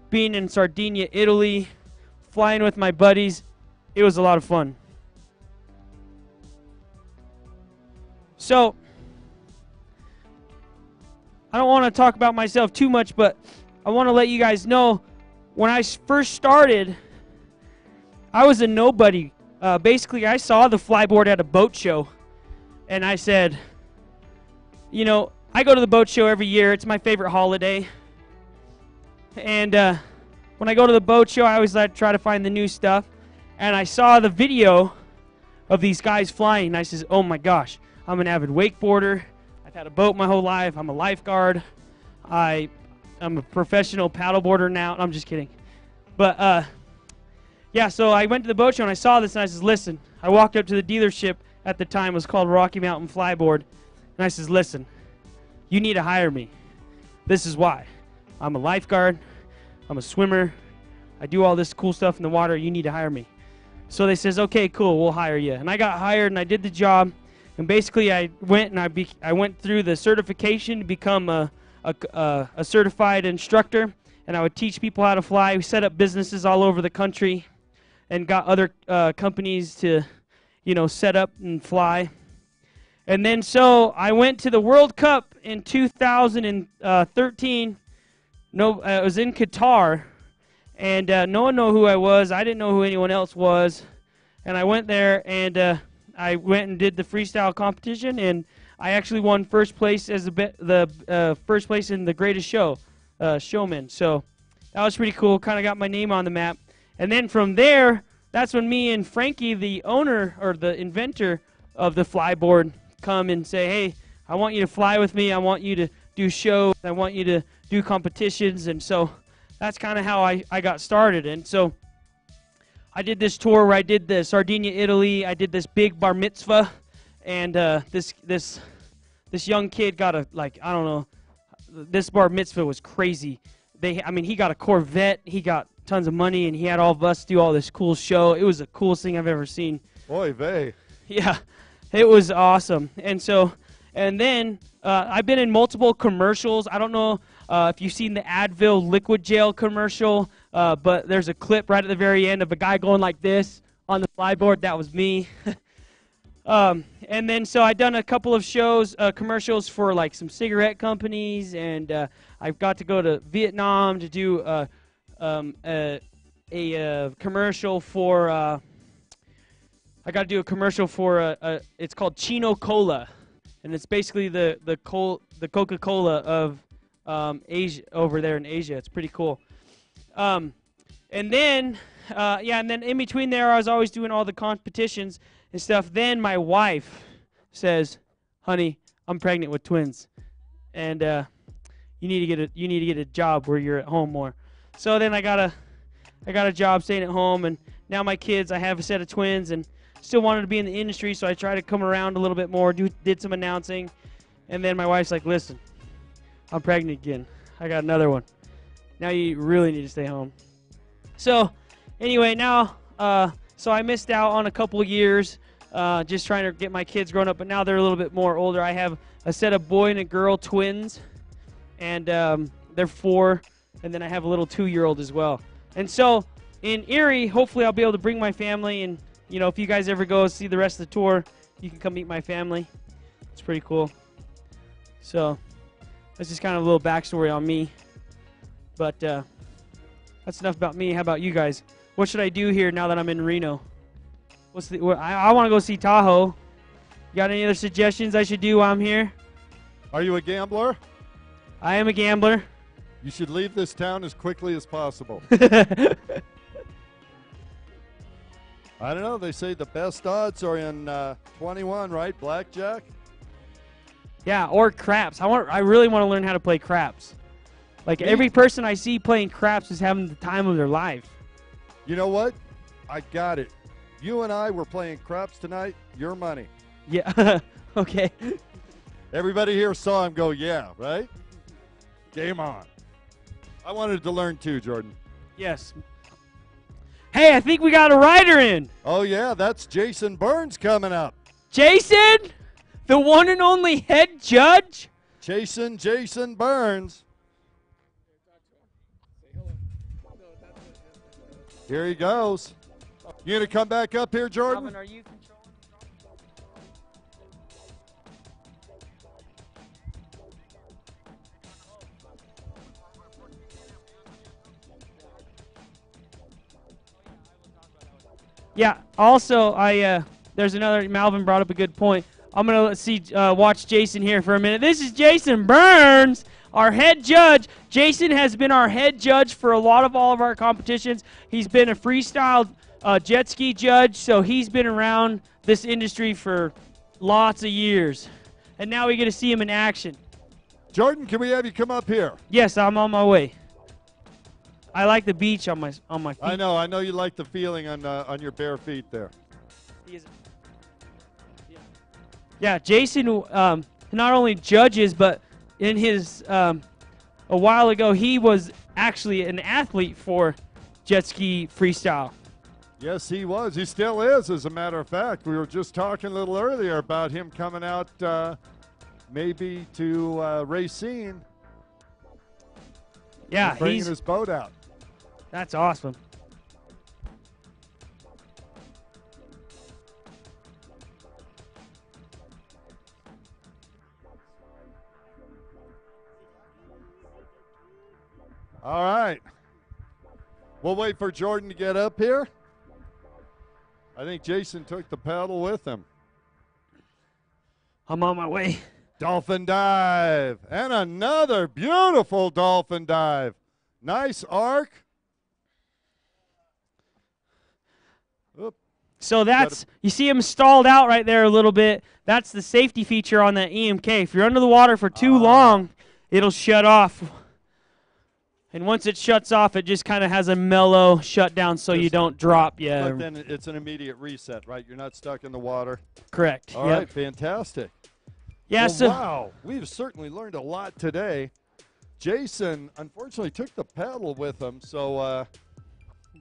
being in Sardinia, Italy, flying with my buddies, it was a lot of fun. So, I don't want to talk about myself too much, but I want to let you guys know, when I first started, I was a nobody. Basically, I saw the flyboard at a boat show, and I said, you know, I go to the boat show every year. It's my favorite holiday. And when I go to the boat show, I always try to find the new stuff. And I saw the video of these guys flying, and I says, oh my gosh, I'm an avid wakeboarder. I've had a boat my whole life. I'm a lifeguard. I'm a professional paddleboarder now. I'm just kidding. But, yeah, so I went to the boat show, and I saw this, and I says, listen. I walked up to the dealership at the time. It was called Rocky Mountain Flyboard. And I says, listen, you need to hire me. This is why. I'm a lifeguard. I'm a swimmer. I do all this cool stuff in the water. You need to hire me. So they says, okay, cool, we'll hire you. And I got hired, and I did the job. And basically, I went and I went through the certification to become a certified instructor, and I would teach people how to fly. We set up businesses all over the country, and got other companies to, you know, set up and fly. And then so I went to the World Cup in 2013. It was in Qatar, and no one knew who I was. I didn't know who anyone else was, and I went there and. I went and did the freestyle competition, and I actually won first place as the first place in the greatest showman. So that was pretty cool. Kind of got my name on the map. And then from there, that's when me and Frankie, the owner or the inventor of the flyboard, come and say, hey, I want you to fly with me. I want you to do shows. I want you to do competitions. And so that's kind of how I got started. And so I did this tour where I did the Sardinia, Italy. I did this big bar mitzvah, and this young kid got this bar mitzvah was crazy. He got a Corvette, he got tons of money, and he had all of us do all this cool show. It was the coolest thing I've ever seen. Oy vey. Yeah, it was awesome. And then I've been in multiple commercials. I don't know if you've seen the Advil liquid gel commercial. But there's a clip right at the very end of a guy going like this on the flyboard. That was me. And then so I done a couple of shows, commercials for like some cigarette companies, and I got to go to Vietnam to do a commercial for. I got to do a commercial for it's called Chino Cola, and it's basically the Coca-Cola of Asia, over there in Asia. It's pretty cool. And then in between there, I was always doing all the competitions and stuff. Then my wife says, "Honey, I'm pregnant with twins, and you need to get a job where you're at home more." So then I got a job staying at home, and now my kids, I have a set of twins, and still wanted to be in the industry, so I tried to come around a little bit more, did some announcing, and then my wife's like, "Listen, I'm pregnant again. I got another one. Now you really need to stay home." So anyway, now so I missed out on a couple of years just trying to get my kids grown up, but now they're a little bit more older. I have a set of boy and a girl twins, and they're 4, and then I have a little 2-year-old as well. And so in Erie, hopefully I'll be able to bring my family, and you know, if you guys ever go see the rest of the tour, you can come meet my family. It's pretty cool. So that's just kind of a little backstory on me. But that's enough about me. How about you guys? What should I do here now that I'm in Reno? I want to go see Tahoe. You got any other suggestions I should do while I'm here? Are you a gambler? I am a gambler. You should leave this town as quickly as possible. I don't know. They say the best odds are in 21, right? Blackjack? Yeah, or craps. I really want to learn how to play craps. Like, every person I see playing craps is having the time of their life. You know what? I got it. You and I were playing craps tonight. Your money. Yeah. Okay. Everybody here saw him go, yeah, right? Game on. I wanted to learn too, Jordan. Yes. Hey, I think we got a rider in. Oh, yeah, that's Jason Burns coming up. Jason? The one and only head judge? Jason Burns. Here he goes. You going to come back up here, Jordan? Alvin, are you controlling? Yeah, also, there's another, Malvin brought up a good point. I'm going to watch Jason here for a minute. This is Jason Burns, our head judge. Jason has been our head judge for a lot of all of our competitions. He's been a freestyle jet ski judge, so he's been around this industry for lots of years. And now we get to see him in action. Jordan, can we have you come up here? Yes, I'm on my way. I like the beach on my feet. I know you like the feeling on your bare feet there. Yeah, Jason not only judges, but in his a while ago he was actually an athlete for jet ski freestyle. Yes, he was. He still is, as a matter of fact. We were just talking a little earlier about him coming out maybe to Racine. Yeah, bringing his boat out. That's awesome. All right. We'll wait for Jordan to get up here. I think Jason took the paddle with him. I'm on my way. Dolphin dive. And another beautiful dolphin dive. Nice arc. Oop. So that's, you see him stalled out right there a little bit. That's the safety feature on that EMK. If you're under the water for too long, it'll shut off. And once it shuts off, it just kind of has a mellow shutdown so you don't drop. Yeah. But then it's an immediate reset, right? You're not stuck in the water. Correct. All right, fantastic. Yeah, well, wow, we've certainly learned a lot today. Jason, unfortunately, took the paddle with him, so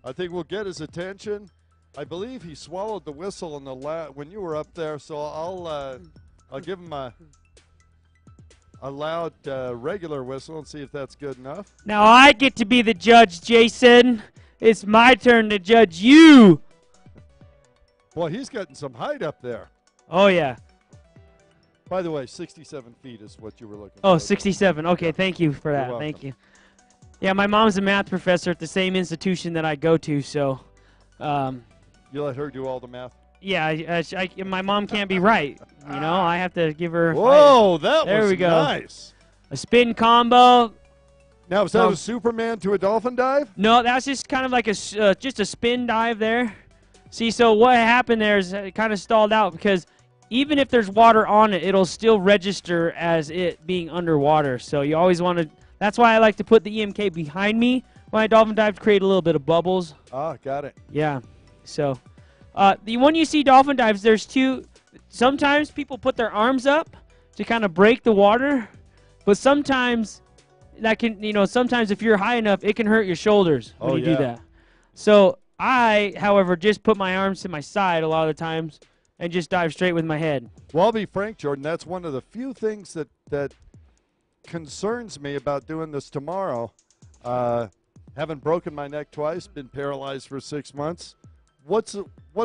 I think we'll get his attention. I believe he swallowed the whistle in the when you were up there, so I'll give him a loud regular whistle and see if that's good enough. Now I get to be the judge, Jason. It's my turn to judge you. Boy, he's getting some height up there. Oh, yeah. By the way, 67 feet is what you were looking Oh, for. 67. Okay, thank you for that. welcome. Thank you. Yeah, my mom's a math professor at the same institution that I go to, so You let her do all the math? yeah, my mom can't be right. You know, I have to give her Whoa, that There was we go. nice. a spin combo. Now, is that No. a Superman to a dolphin dive? No, that's just kind of like just a spin dive there. See, so what happened there is it kind of stalled out because even if there's water on it, it'll still register as it being underwater. So you always want to. That's why I like to put the EMK behind me when I dolphin dive to create a little bit of bubbles. Ah, got it. Yeah. So when you see dolphin dives, there's two. Sometimes people put their arms up to kind of break the water, but sometimes that can, sometimes if you're high enough, it can hurt your shoulders when you do that. So I, however, just put my arms to my side a lot of the times and just dive straight with my head. Well, I'll be frank, Jordan. That's one of the few things that concerns me about doing this tomorrow. Having broken my neck twice, been paralyzed for 6 months. What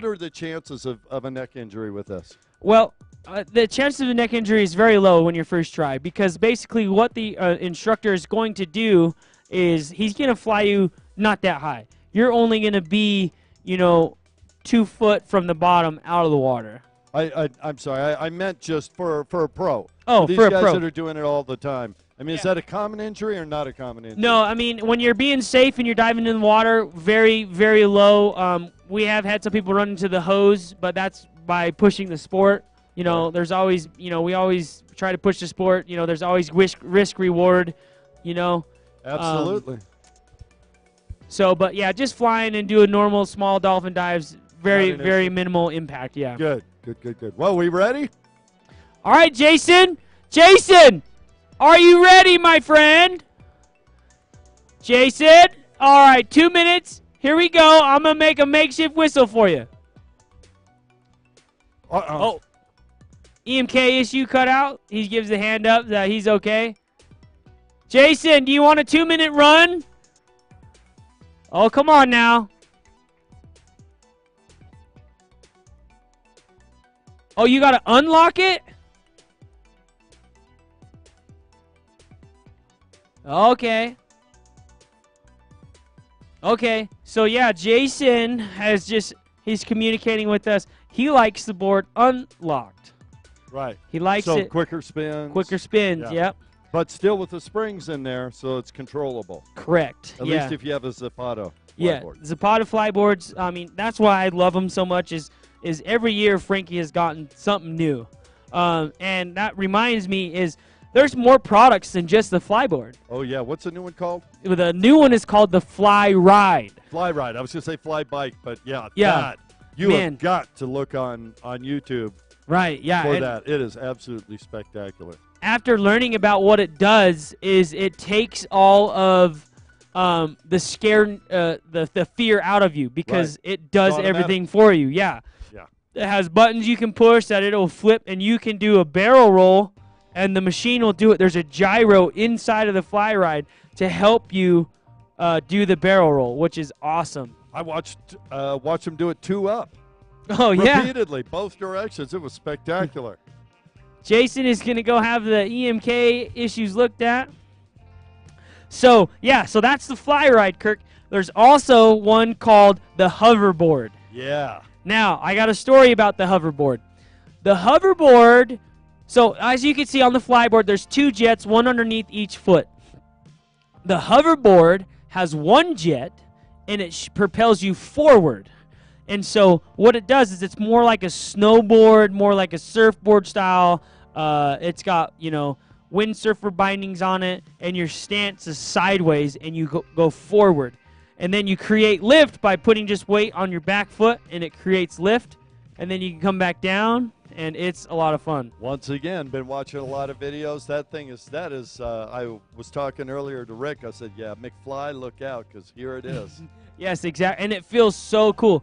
are the chances of a neck injury with this? Well, the chance of a neck injury is very low when you first try because basically what the instructor is going to do is he's going to fly you not that high. You're only going to be, 2 foot from the bottom out of the water. I'm sorry. I meant just for a pro. Oh, these for a guys pro. that are doing it all the time. I mean, is that a common injury or not a common injury? No, I mean, when you're being safe and you're diving in the water, very, very low. We have had some people run into the hose, but that's by pushing the sport. There's always, we always try to push the sport. There's always risk reward, Absolutely. But yeah, just flying and doing normal small dolphin dives, very, Not an very issue. minimal impact, yeah. Good. Well, we ready? All right, Jason. Jason, are you ready, my friend? Jason, all right, 2 minutes. Here we go. I'm going to make a makeshift whistle for you. Oh, EMK issue cut out. He gives the hand up that he's okay. Jason, do you want a 2-minute run? Oh, come on now. Oh, you got to unlock it? Okay. Okay. So, yeah, Jason he's communicating with us. He likes the board unlocked. Right. He likes so it. quicker spins. Quicker spins, Yeah. yep. But still with the springs in there, so it's controllable. Correct. At yeah. least if you have a Zapata Yeah, flyboard. Zapata flyboards, I mean, that's why I love them so much is every year Frankie has gotten something new. And that reminds me is there's more products than just the flyboard. Oh, yeah. What's the new one called? The new one is called the Fly Ride. Fly Ride. I was going to say Fly Bike, but yeah. Yeah. You Man. have got to look on YouTube Right, yeah. for and that. It is absolutely spectacular. after learning about what it does is it takes all of the scare, the fear out of you because it does automatic. everything for you. Yeah. Yeah. It has buttons you can push that it'll flip, and you can do a barrel roll, and the machine will do it. There's a gyro inside of the fly ride to help you do the barrel roll, which is awesome. I watched him do it 2 up. Oh, yeah. Repeatedly, both directions. It was spectacular. Jason is going to go have the EMK issues looked at. So, yeah, so that's the fly ride, Kirk. There's also one called the hoverboard. Yeah. Now, I got a story about the hoverboard. The hoverboard, so as you can see on the flyboard, there's 2 jets, one underneath each foot. The hoverboard has 1 jet, and it propels you forward. And so what it does is it's more like a snowboard, more like a surfboard style. It's got, windsurfer bindings on it, and your stance is sideways, and you go forward. And then you create lift by putting just weight on your back foot, and it creates lift. And then you can come back down, and it's a lot of fun. Once again, been watching a lot of videos. That is, I was talking earlier to Rick. I said, yeah, McFly, look out, because here it is. Yes, exactly. And it feels so cool.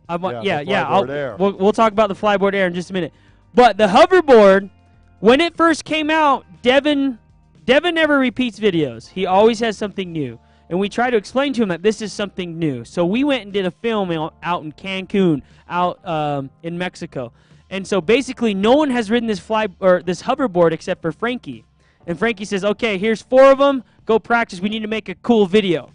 The flyboard air. We'll talk about the flyboard air in just a minute. But the hoverboard, when it first came out, Devin never repeats videos. He always has something new. And we try to explain to him that this is something new. So we went and did a film out in Cancun, out in Mexico. And so basically, no one has ridden this this hoverboard except for Frankie. And Frankie says, "Okay, here's 4 of them. Go practice. We need to make a cool video."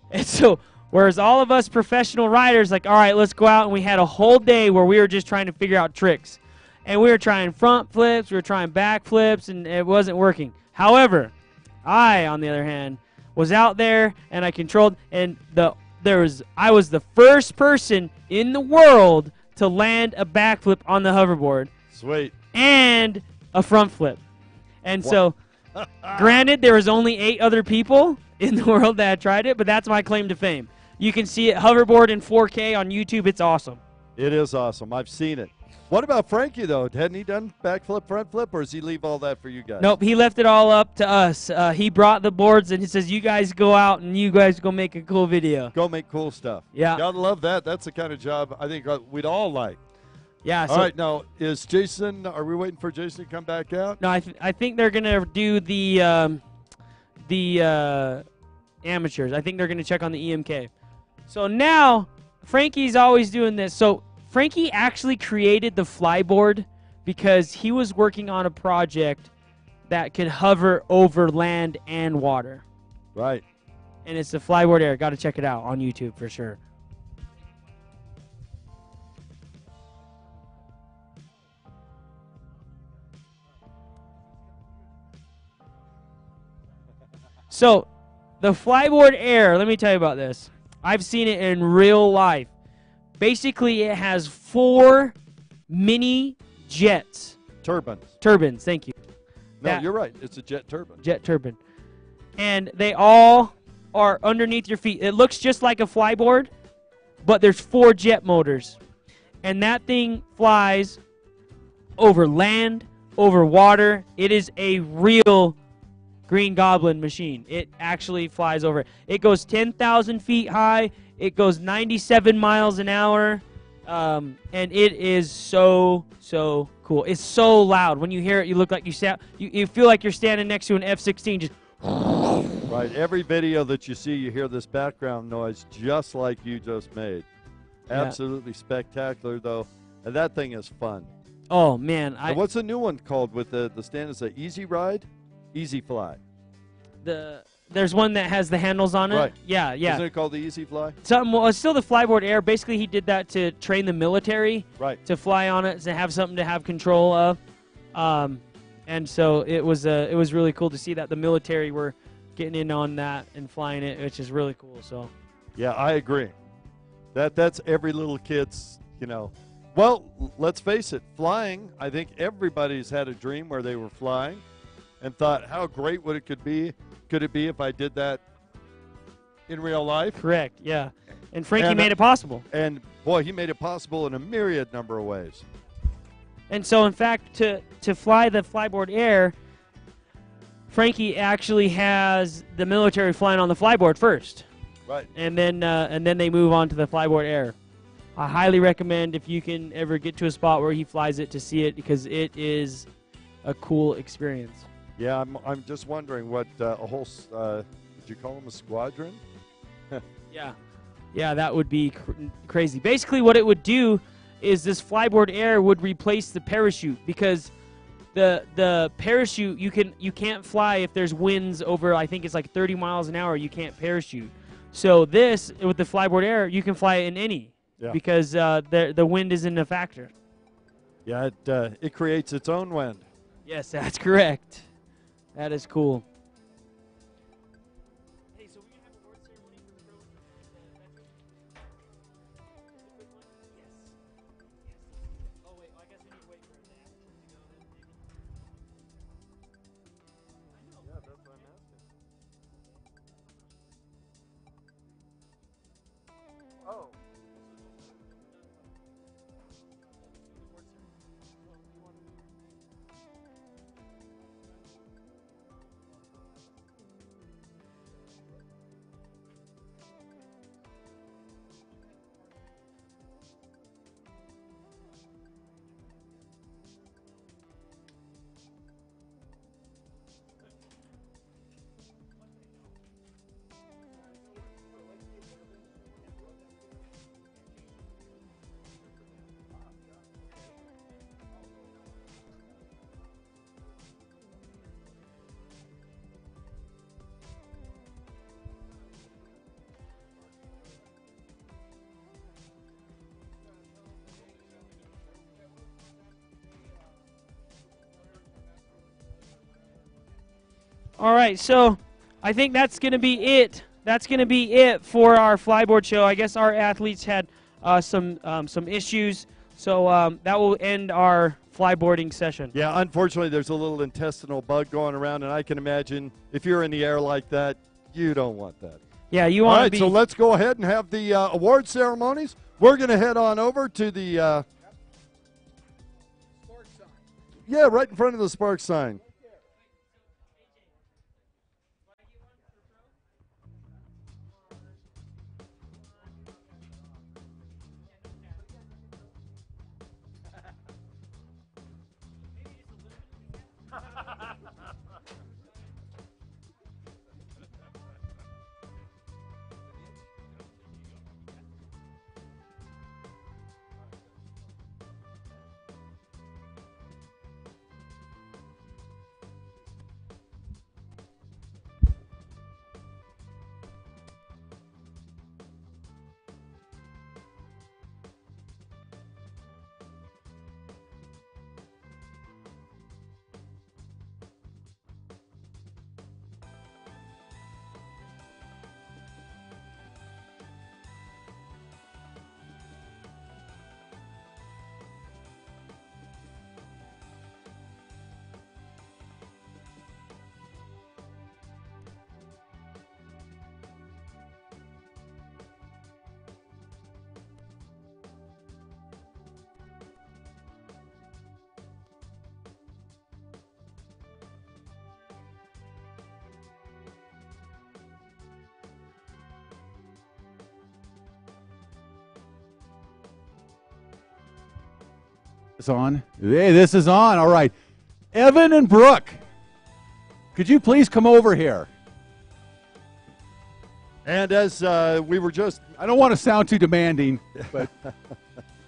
And so, whereas all of us professional riders, like, all right, let's go out, and we had a whole day where we were just trying to figure out tricks. And we were trying front flips, we were trying back flips, and it wasn't working. However, I, on the other hand, was out there, and I controlled, and I was the first person in the world to land a backflip on the hoverboard. Sweet. And a front flip. And so, granted, there was only 8 other people in the world that had tried it, but that's my claim to fame. You can see it hoverboard in 4K on YouTube. It's awesome. It is awesome. I've seen it. What about Frankie, though? Hadn't he done backflip, front flip, or does he leave all that for you guys? Nope, he left it all up to us. He brought the boards, and he says, you guys go out, and you guys go make a cool video. Go make cool stuff. Yeah. Gotta love that. That's the kind of job I think we'd all like. Yeah. All right, now, is Jason, are we waiting for Jason to come back out? No, I think they're going to do the amateurs. I think they're going to check on the EMK. So now, Frankie's always doing this. So Frankie actually created the flyboard because he was working on a project that could hover over land and water. Right. And it's the Flyboard Air. Got to check it out on YouTube for sure. So, the Flyboard Air, let me tell you about this. I've seen it in real life. Basically, it has 4 mini jets. Turbines, thank you. No, you're right. It's a jet turbine. Jet turbine. And they all are underneath your feet. It looks just like a flyboard, but there's 4 jet motors. And that thing flies over land, over water. It is a real Green Goblin machine. It actually flies over. It goes 10,000 feet high. It goes 97 miles an hour. And it is so cool. It's so loud. When you hear it, you look like you feel like you're standing next to an F-16. Just right. Every video that you see, you hear this background noise just like you just made. Yeah. Absolutely spectacular, though. And that thing is fun. Oh, man. And what's the new one called with the stand? Is it Easy Ride? Easy Fly. There's one that has the handles on it. Right. Yeah. Isn't it called the Easy Fly? Well, it's still the Flyboard Air. Basically, he did that to train the military. Right. To fly on it, to have something to have control of. And so it was really cool to see that the military were getting in on that and flying it, which is really cool. So. Yeah, I agree. That's every little kid's, Well, let's face it, flying, I think everybody's had a dream where they were flying and thought, how great could it be if I did that in real life? Correct, yeah. And Frankie made it possible. And, boy, he made it possible in a myriad number of ways. And so, in fact, to fly the Flyboard Air, Frankie actually has the military flying on the flyboard first. Right. And then they move on to the Flyboard Air. I highly recommend if you can ever get to a spot where he flies it to see it because it is a cool experience. Yeah, I'm just wondering what a whole would you call them a squadron? Yeah, that would be crazy. Basically, what it would do is this Flyboard Air would replace the parachute because the parachute you can't fly if there's winds over, I think it's like 30 miles an hour. You can't parachute. So this with the Flyboard Air, you can fly in any because the wind isn't a factor. Yeah, it creates its own wind. Yes, that's correct. That is cool. Hey, so we're going to have a award ceremony for the pros and the veterans? Yes. Oh, wait, I guess we need to wait for the amateurs to go then, maybe. I know. Yeah, that's what I'm asking. Oh. All right, so I think that's going to be it. That's going to be it for our flyboard show. I guess our athletes had some issues, so that will end our flyboarding session. Yeah, unfortunately, there's a little intestinal bug going around, and I can imagine if you're in the air like that, you don't want that. Yeah, you All want to right, be. so let's go ahead and have the award ceremonies. We're going to head on over to the yeah, right in front of the Spark sign. It's on. Hey, this is on. All right. Evan and Brooke, could you please come over here? And as we were just, I don't want to sound too demanding, but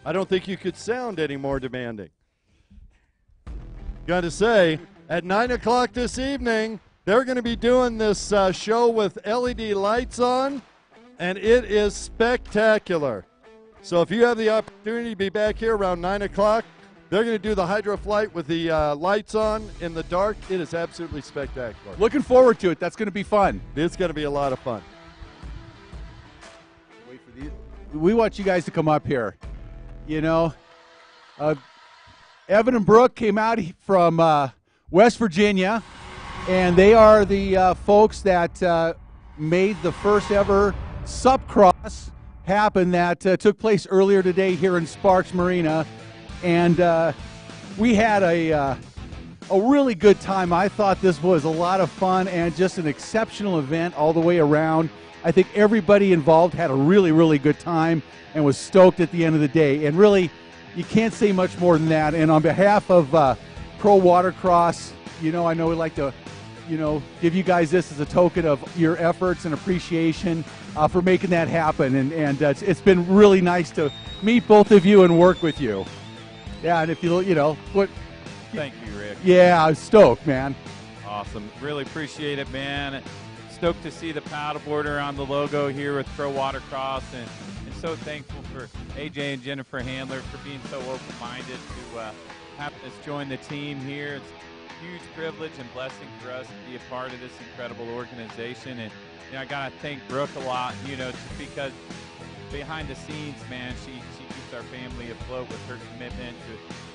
I don't think you could sound any more demanding. Got to say, at 9 o'clock this evening, they're going to be doing this show with LED lights on, and it is spectacular. So if you have the opportunity to be back here around 9 o'clock, they're going to do the Hydroflight with the lights on in the dark. It is absolutely spectacular. looking forward to it. That's going to be fun. It's going to be a lot of fun. Wait for these. We want you guys to come up here. You know, Evan and Brooke came out from West Virginia, and they are the folks that made the first ever SUP-CROSS happen that took place earlier today here in Sparks Marina. And we had a really good time. I thought this was a lot of fun and just an exceptional event all the way around. I think everybody involved had a really, really good time and was stoked at the end of the day. And really, you can't say much more than that. And on behalf of Pro Watercross, you know, I know we'd like to, you know, give you guys this as a token of your efforts and appreciation for making that happen. And it's been really nice to meet both of you and work with you. Yeah, and if you know what. Thank you, Rick. Yeah, I'm stoked, man. Awesome. Really appreciate it, man. Stoked to see the paddleboarder on the logo here with Pro Watercross, and so thankful for AJ and Jennifer Handler for being so open-minded to have us join the team here. It's a huge privilege and blessing for us to be a part of this incredible organization. And you know, I gotta thank Brooke a lot, you know, just because behind the scenes, man, she keeps our family afloat with her commitment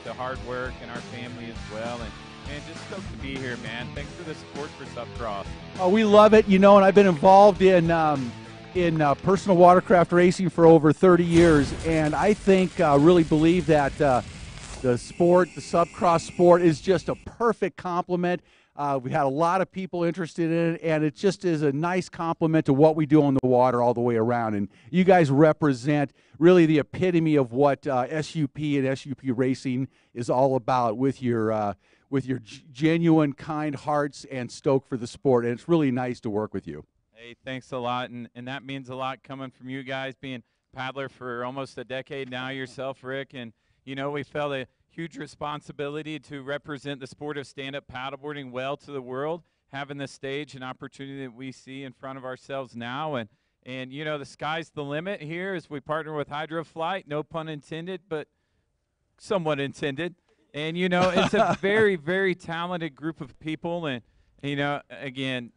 to hard work and our family as well. And man, just stoked to be here, man. Thanks for the support for SUP-CROSS. Oh, we love it, you know, and I've been involved in personal watercraft racing for over 30 years, and I think, really believe that the sport, the SUP-CROSS sport, is just a perfect complement. We had a lot of people interested in it, and it just is a nice complement to what we do on the water all the way around. And you guys represent really the epitome of what SUP and SUP racing is all about, with your genuine, kind hearts and stoke for the sport. And it's really nice to work with you. Hey, thanks a lot, and that means a lot coming from you guys, being paddler for almost a decade now yourself, Rick. And you know, we felt a huge responsibility to represent the sport of stand-up paddleboarding well to the world, having the stage and opportunity that we see in front of ourselves now. And you know, the sky's the limit here as we partner with Hydroflight, no pun intended, but somewhat intended. And you know, it's a very, very talented group of people, and You know, again,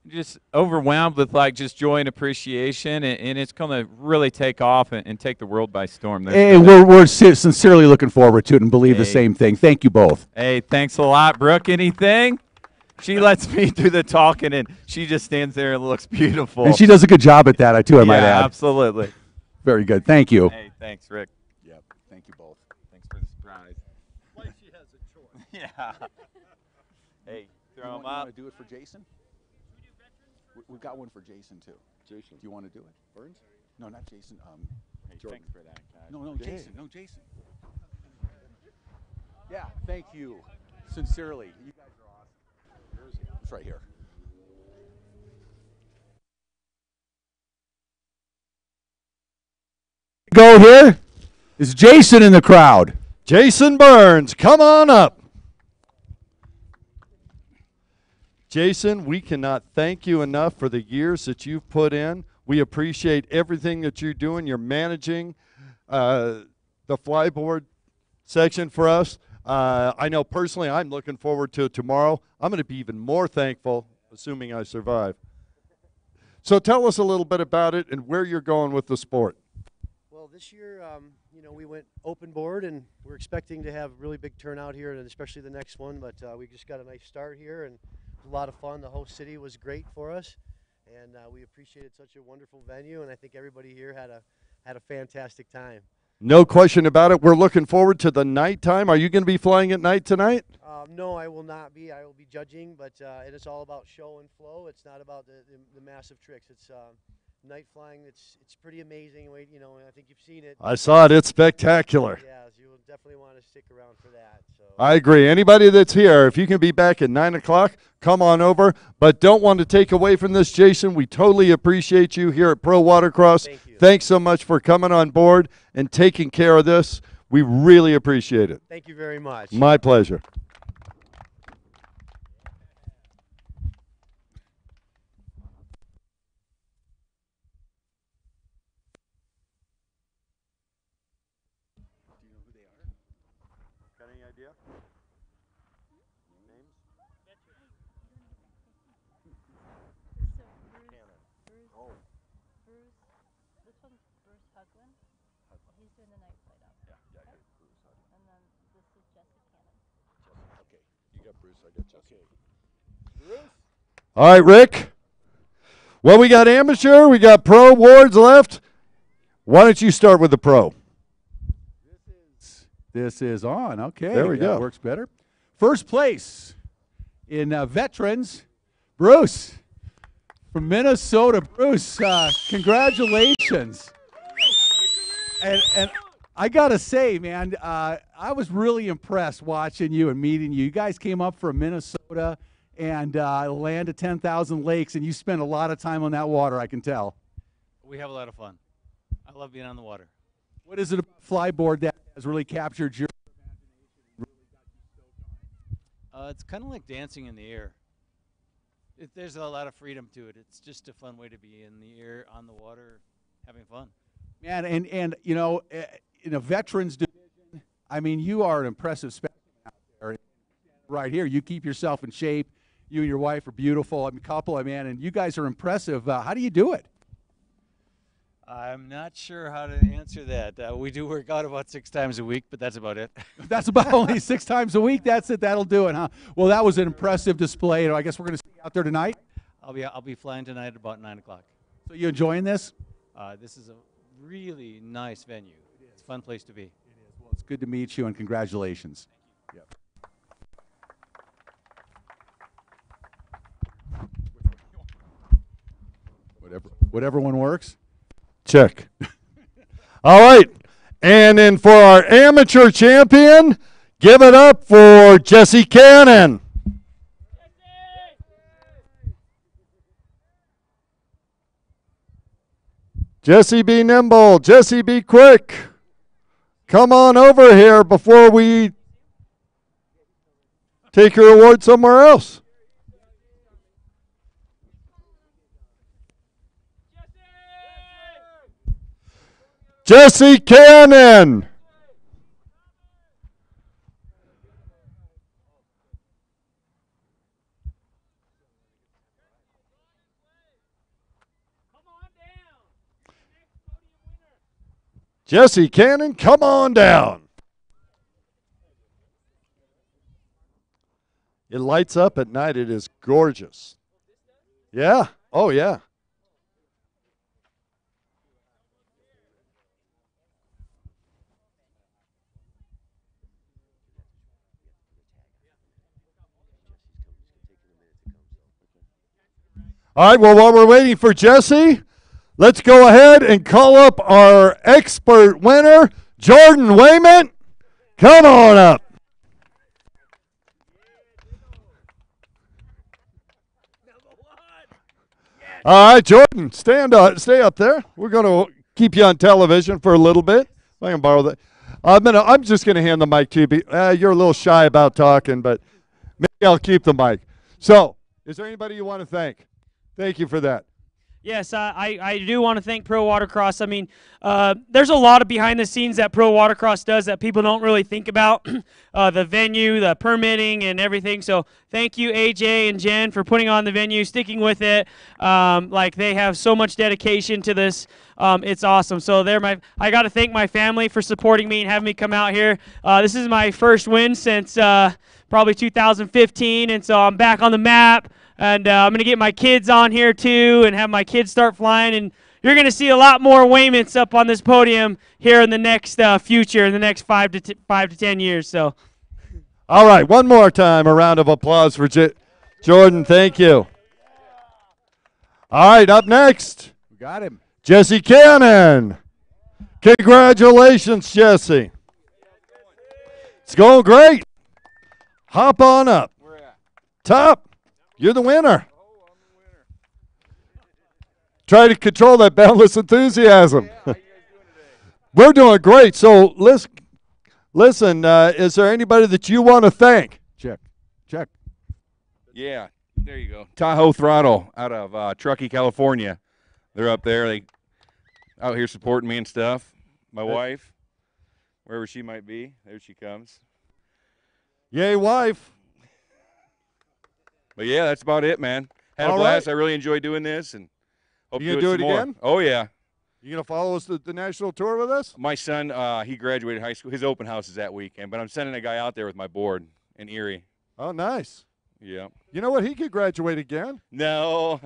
just overwhelmed with like just joy and appreciation, and it's going to really take off and take the world by storm. Hey, we're sincerely looking forward to it and believe the same thing. Thank you both. Hey, thanks a lot, Brooke. Anything? She lets me do the talking, and she just stands there and looks beautiful. And she does a good job at that, I might add. Absolutely. Very good. Thank you. Hey, thanks, Rick. Yep. Thank you both. Thanks for the surprise. Like she has a choice. Yeah. Hey, throw them up. You want to do it for Jason? We've got one for Jason, too. Jason. Do you want to do it? Burns? No, not Jason. Hey, Jordan. thanks for that, guys. No, Jason. No, Jason. Yeah, thank you. Sincerely. You guys are awesome. It's right here. Go here. Is Jason in the crowd? Jason Burns, come on up. Jason, we cannot thank you enough for the years that you've put in. We appreciate everything that you're doing. You're managing the flyboard section for us. I know personally I'm looking forward to it tomorrow. I'm going to be even more thankful, assuming I survive. So tell us a little bit about it and where you're going with the sport. Well, this year, we went open board, and we're expecting to have really big turnout here, and especially the next one. But we just got a nice start here, and it was a lot of fun. The host city was great for us, and we appreciated such a wonderful venue. And I think everybody here had a fantastic time. No question about it. We're looking forward to the nighttime. Are you going to be flying at night tonight? No, I will not be. I will be judging, but it is all about show and flow. It's not about the massive tricks. It's night flying. It's pretty amazing. I think you've seen it. I saw it. It's spectacular. Yes, you will definitely want to stick around for that. So. I agree. Anybody that's here, if you can be back at 9 o'clock, come on over. But don't want to take away from this, Jason. We totally appreciate you here at Pro Watercross. Thank you. Thanks so much for coming on board and taking care of this. We really appreciate it. Thank you very much. My pleasure. Got any idea? Names? Oh. Bruce, this one's Bruce Hugland. He's doing the night flight out. Yeah, I got Bruce. And then this is Jesse Cannon. Okay, you got Bruce, I got Jesse. Bruce? All right, Rick. Well, we got amateur, we got pro awards left. Why don't you start with the pro? This is on. Okay. There we that go. Works better. First place in veterans, Bruce from Minnesota. Bruce, congratulations. And I got to say, man, I was really impressed watching you and meeting you. You guys came up from Minnesota and land of 10,000 lakes, and you spent a lot of time on that water, I can tell. We have a lot of fun. I love being on the water. What is it about flyboard that has really captured your It's kind of like dancing in the air. There's a lot of freedom to it. It's just a fun way to be in the air, on the water, having fun. Man, and in a veterans division, I mean, you are an impressive specimen out there. Right here, you keep yourself in shape. You and your wife are beautiful. I mean, couple, man, and you guys are impressive. How do you do it? I'm not sure how to answer that. We do work out about 6 times a week, but that's about it. That's about only 6 times a week. That's it. That'll do it, huh? Well, that was an impressive display. I guess we're going to see you out there tonight. I'll be flying tonight at about 9 o'clock. So you enjoying this? This is a really nice venue. It's a fun place to be. It is. Well, it's good to meet you, and congratulations. Yep. Whatever one works. Check. All right. And then for our amateur champion, give it up for Jesse Cannon. Jesse, be nimble. Jesse, be quick. Come on over here before we take your award somewhere else. Jesse Cannon. Jesse Cannon, come on down. It lights up at night. It is gorgeous. Yeah. Oh, yeah. All right, well, while we're waiting for Jesse, let's go ahead and call up our expert winner, Jordan Wayman. Come on up. All right, Jordan, stay up there. We're going to keep you on television for a little bit. If I can borrow that. I'm just going to hand the mic to you. You're a little shy about talking, but maybe I'll keep the mic. So, is there anybody you want to thank? Thank you for that. Yes, I do want to thank Pro Watercross. I mean, there's a lot of behind the scenes that Pro Watercross does that people don't really think about. The venue, the permitting, and everything. So thank you, AJ and Jen, for putting on the venue, sticking with it. Like, they have so much dedication to this. It's awesome. So I got to thank my family for supporting me and having me come out here. This is my first win since probably 2015, and so I'm back on the map. And I'm going to get my kids on here, too, and have my kids start flying. And you're going to see a lot more Wayments up on this podium here in the next future, in the next 5 to 10 years. So, all right, one more time, a round of applause for Jordan. Thank you. All right, up next. We got him. Jesse Cannon. Congratulations, Jesse. It's going great. Hop on up. Top. You're the winner. Try to control that boundless enthusiasm. We're doing great. So listen, is there anybody that you want to thank? Check. Yeah, there you go. Tahoe Throttle out of Truckee, California. They're up there. They out here supporting me and stuff. My wife, wherever she might be, there she comes. Yay, wife. But yeah, that's about it, man. Had a blast. Right. I really enjoyed doing this, and hope you do it again. Oh yeah. You gonna follow us the national tour with us? My son, he graduated high school. His open house is that weekend, but I'm sending a guy out there with my board in Erie. Oh, nice. Yeah. You know what? He could graduate again. No.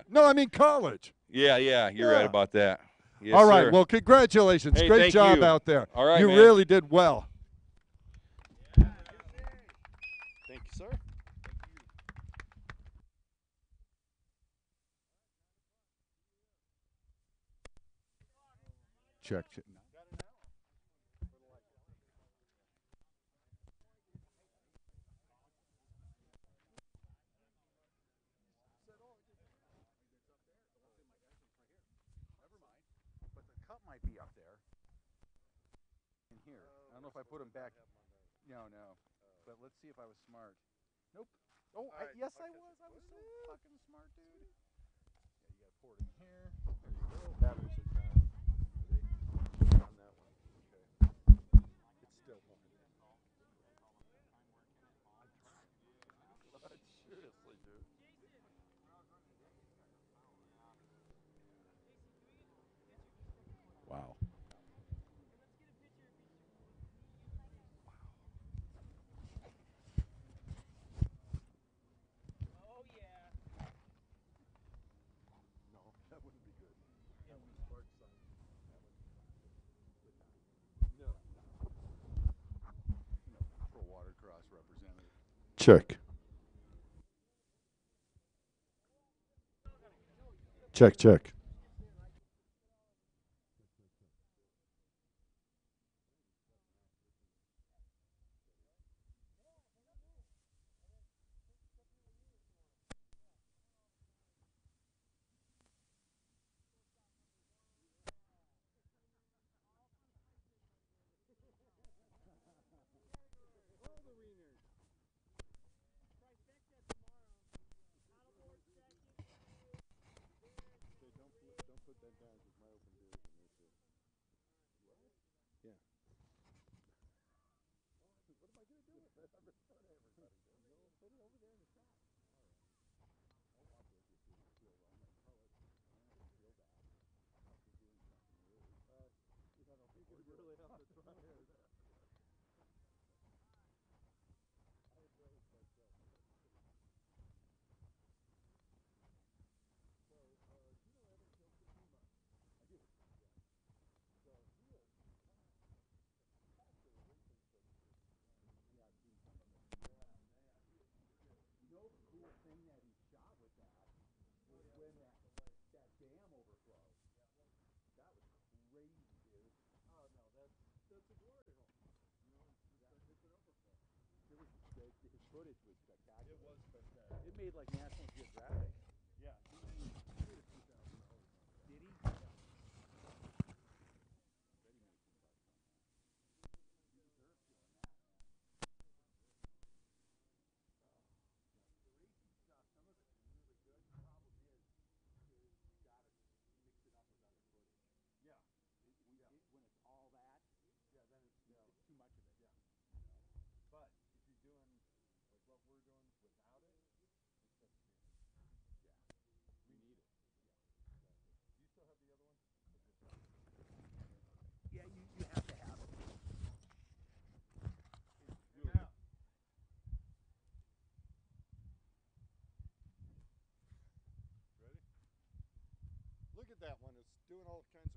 No, I mean college. Yeah. You're right about that. Yes, all right. Sir. Well, congratulations. Hey, great job you. out there. All right, you man. really did well. Thank you, sir. Check. But the cup might be up there. In here. I don't know if I put them back. No. But let's see if I was smart. Nope. Oh, yes, I was. I was so fucking smart, dude. Yeah, you got to pour it in here. There you go. Batteries are down. On that one. Okay. It's still on. Seriously, dude. Wow. Check. Check. his footage was spectacular. It was spectacular. It made like National Geographic. Yeah. Did he? Yeah. When it's all that, Yeah, then it's too much of it. Yeah. But if you're doing like what we're doing without it, it's such a Yeah. We need it. Yeah. Exactly. Do you still have the other one? Or just that? Yeah, you have to have it. And now, ready? Look at that one. It's doing all kinds of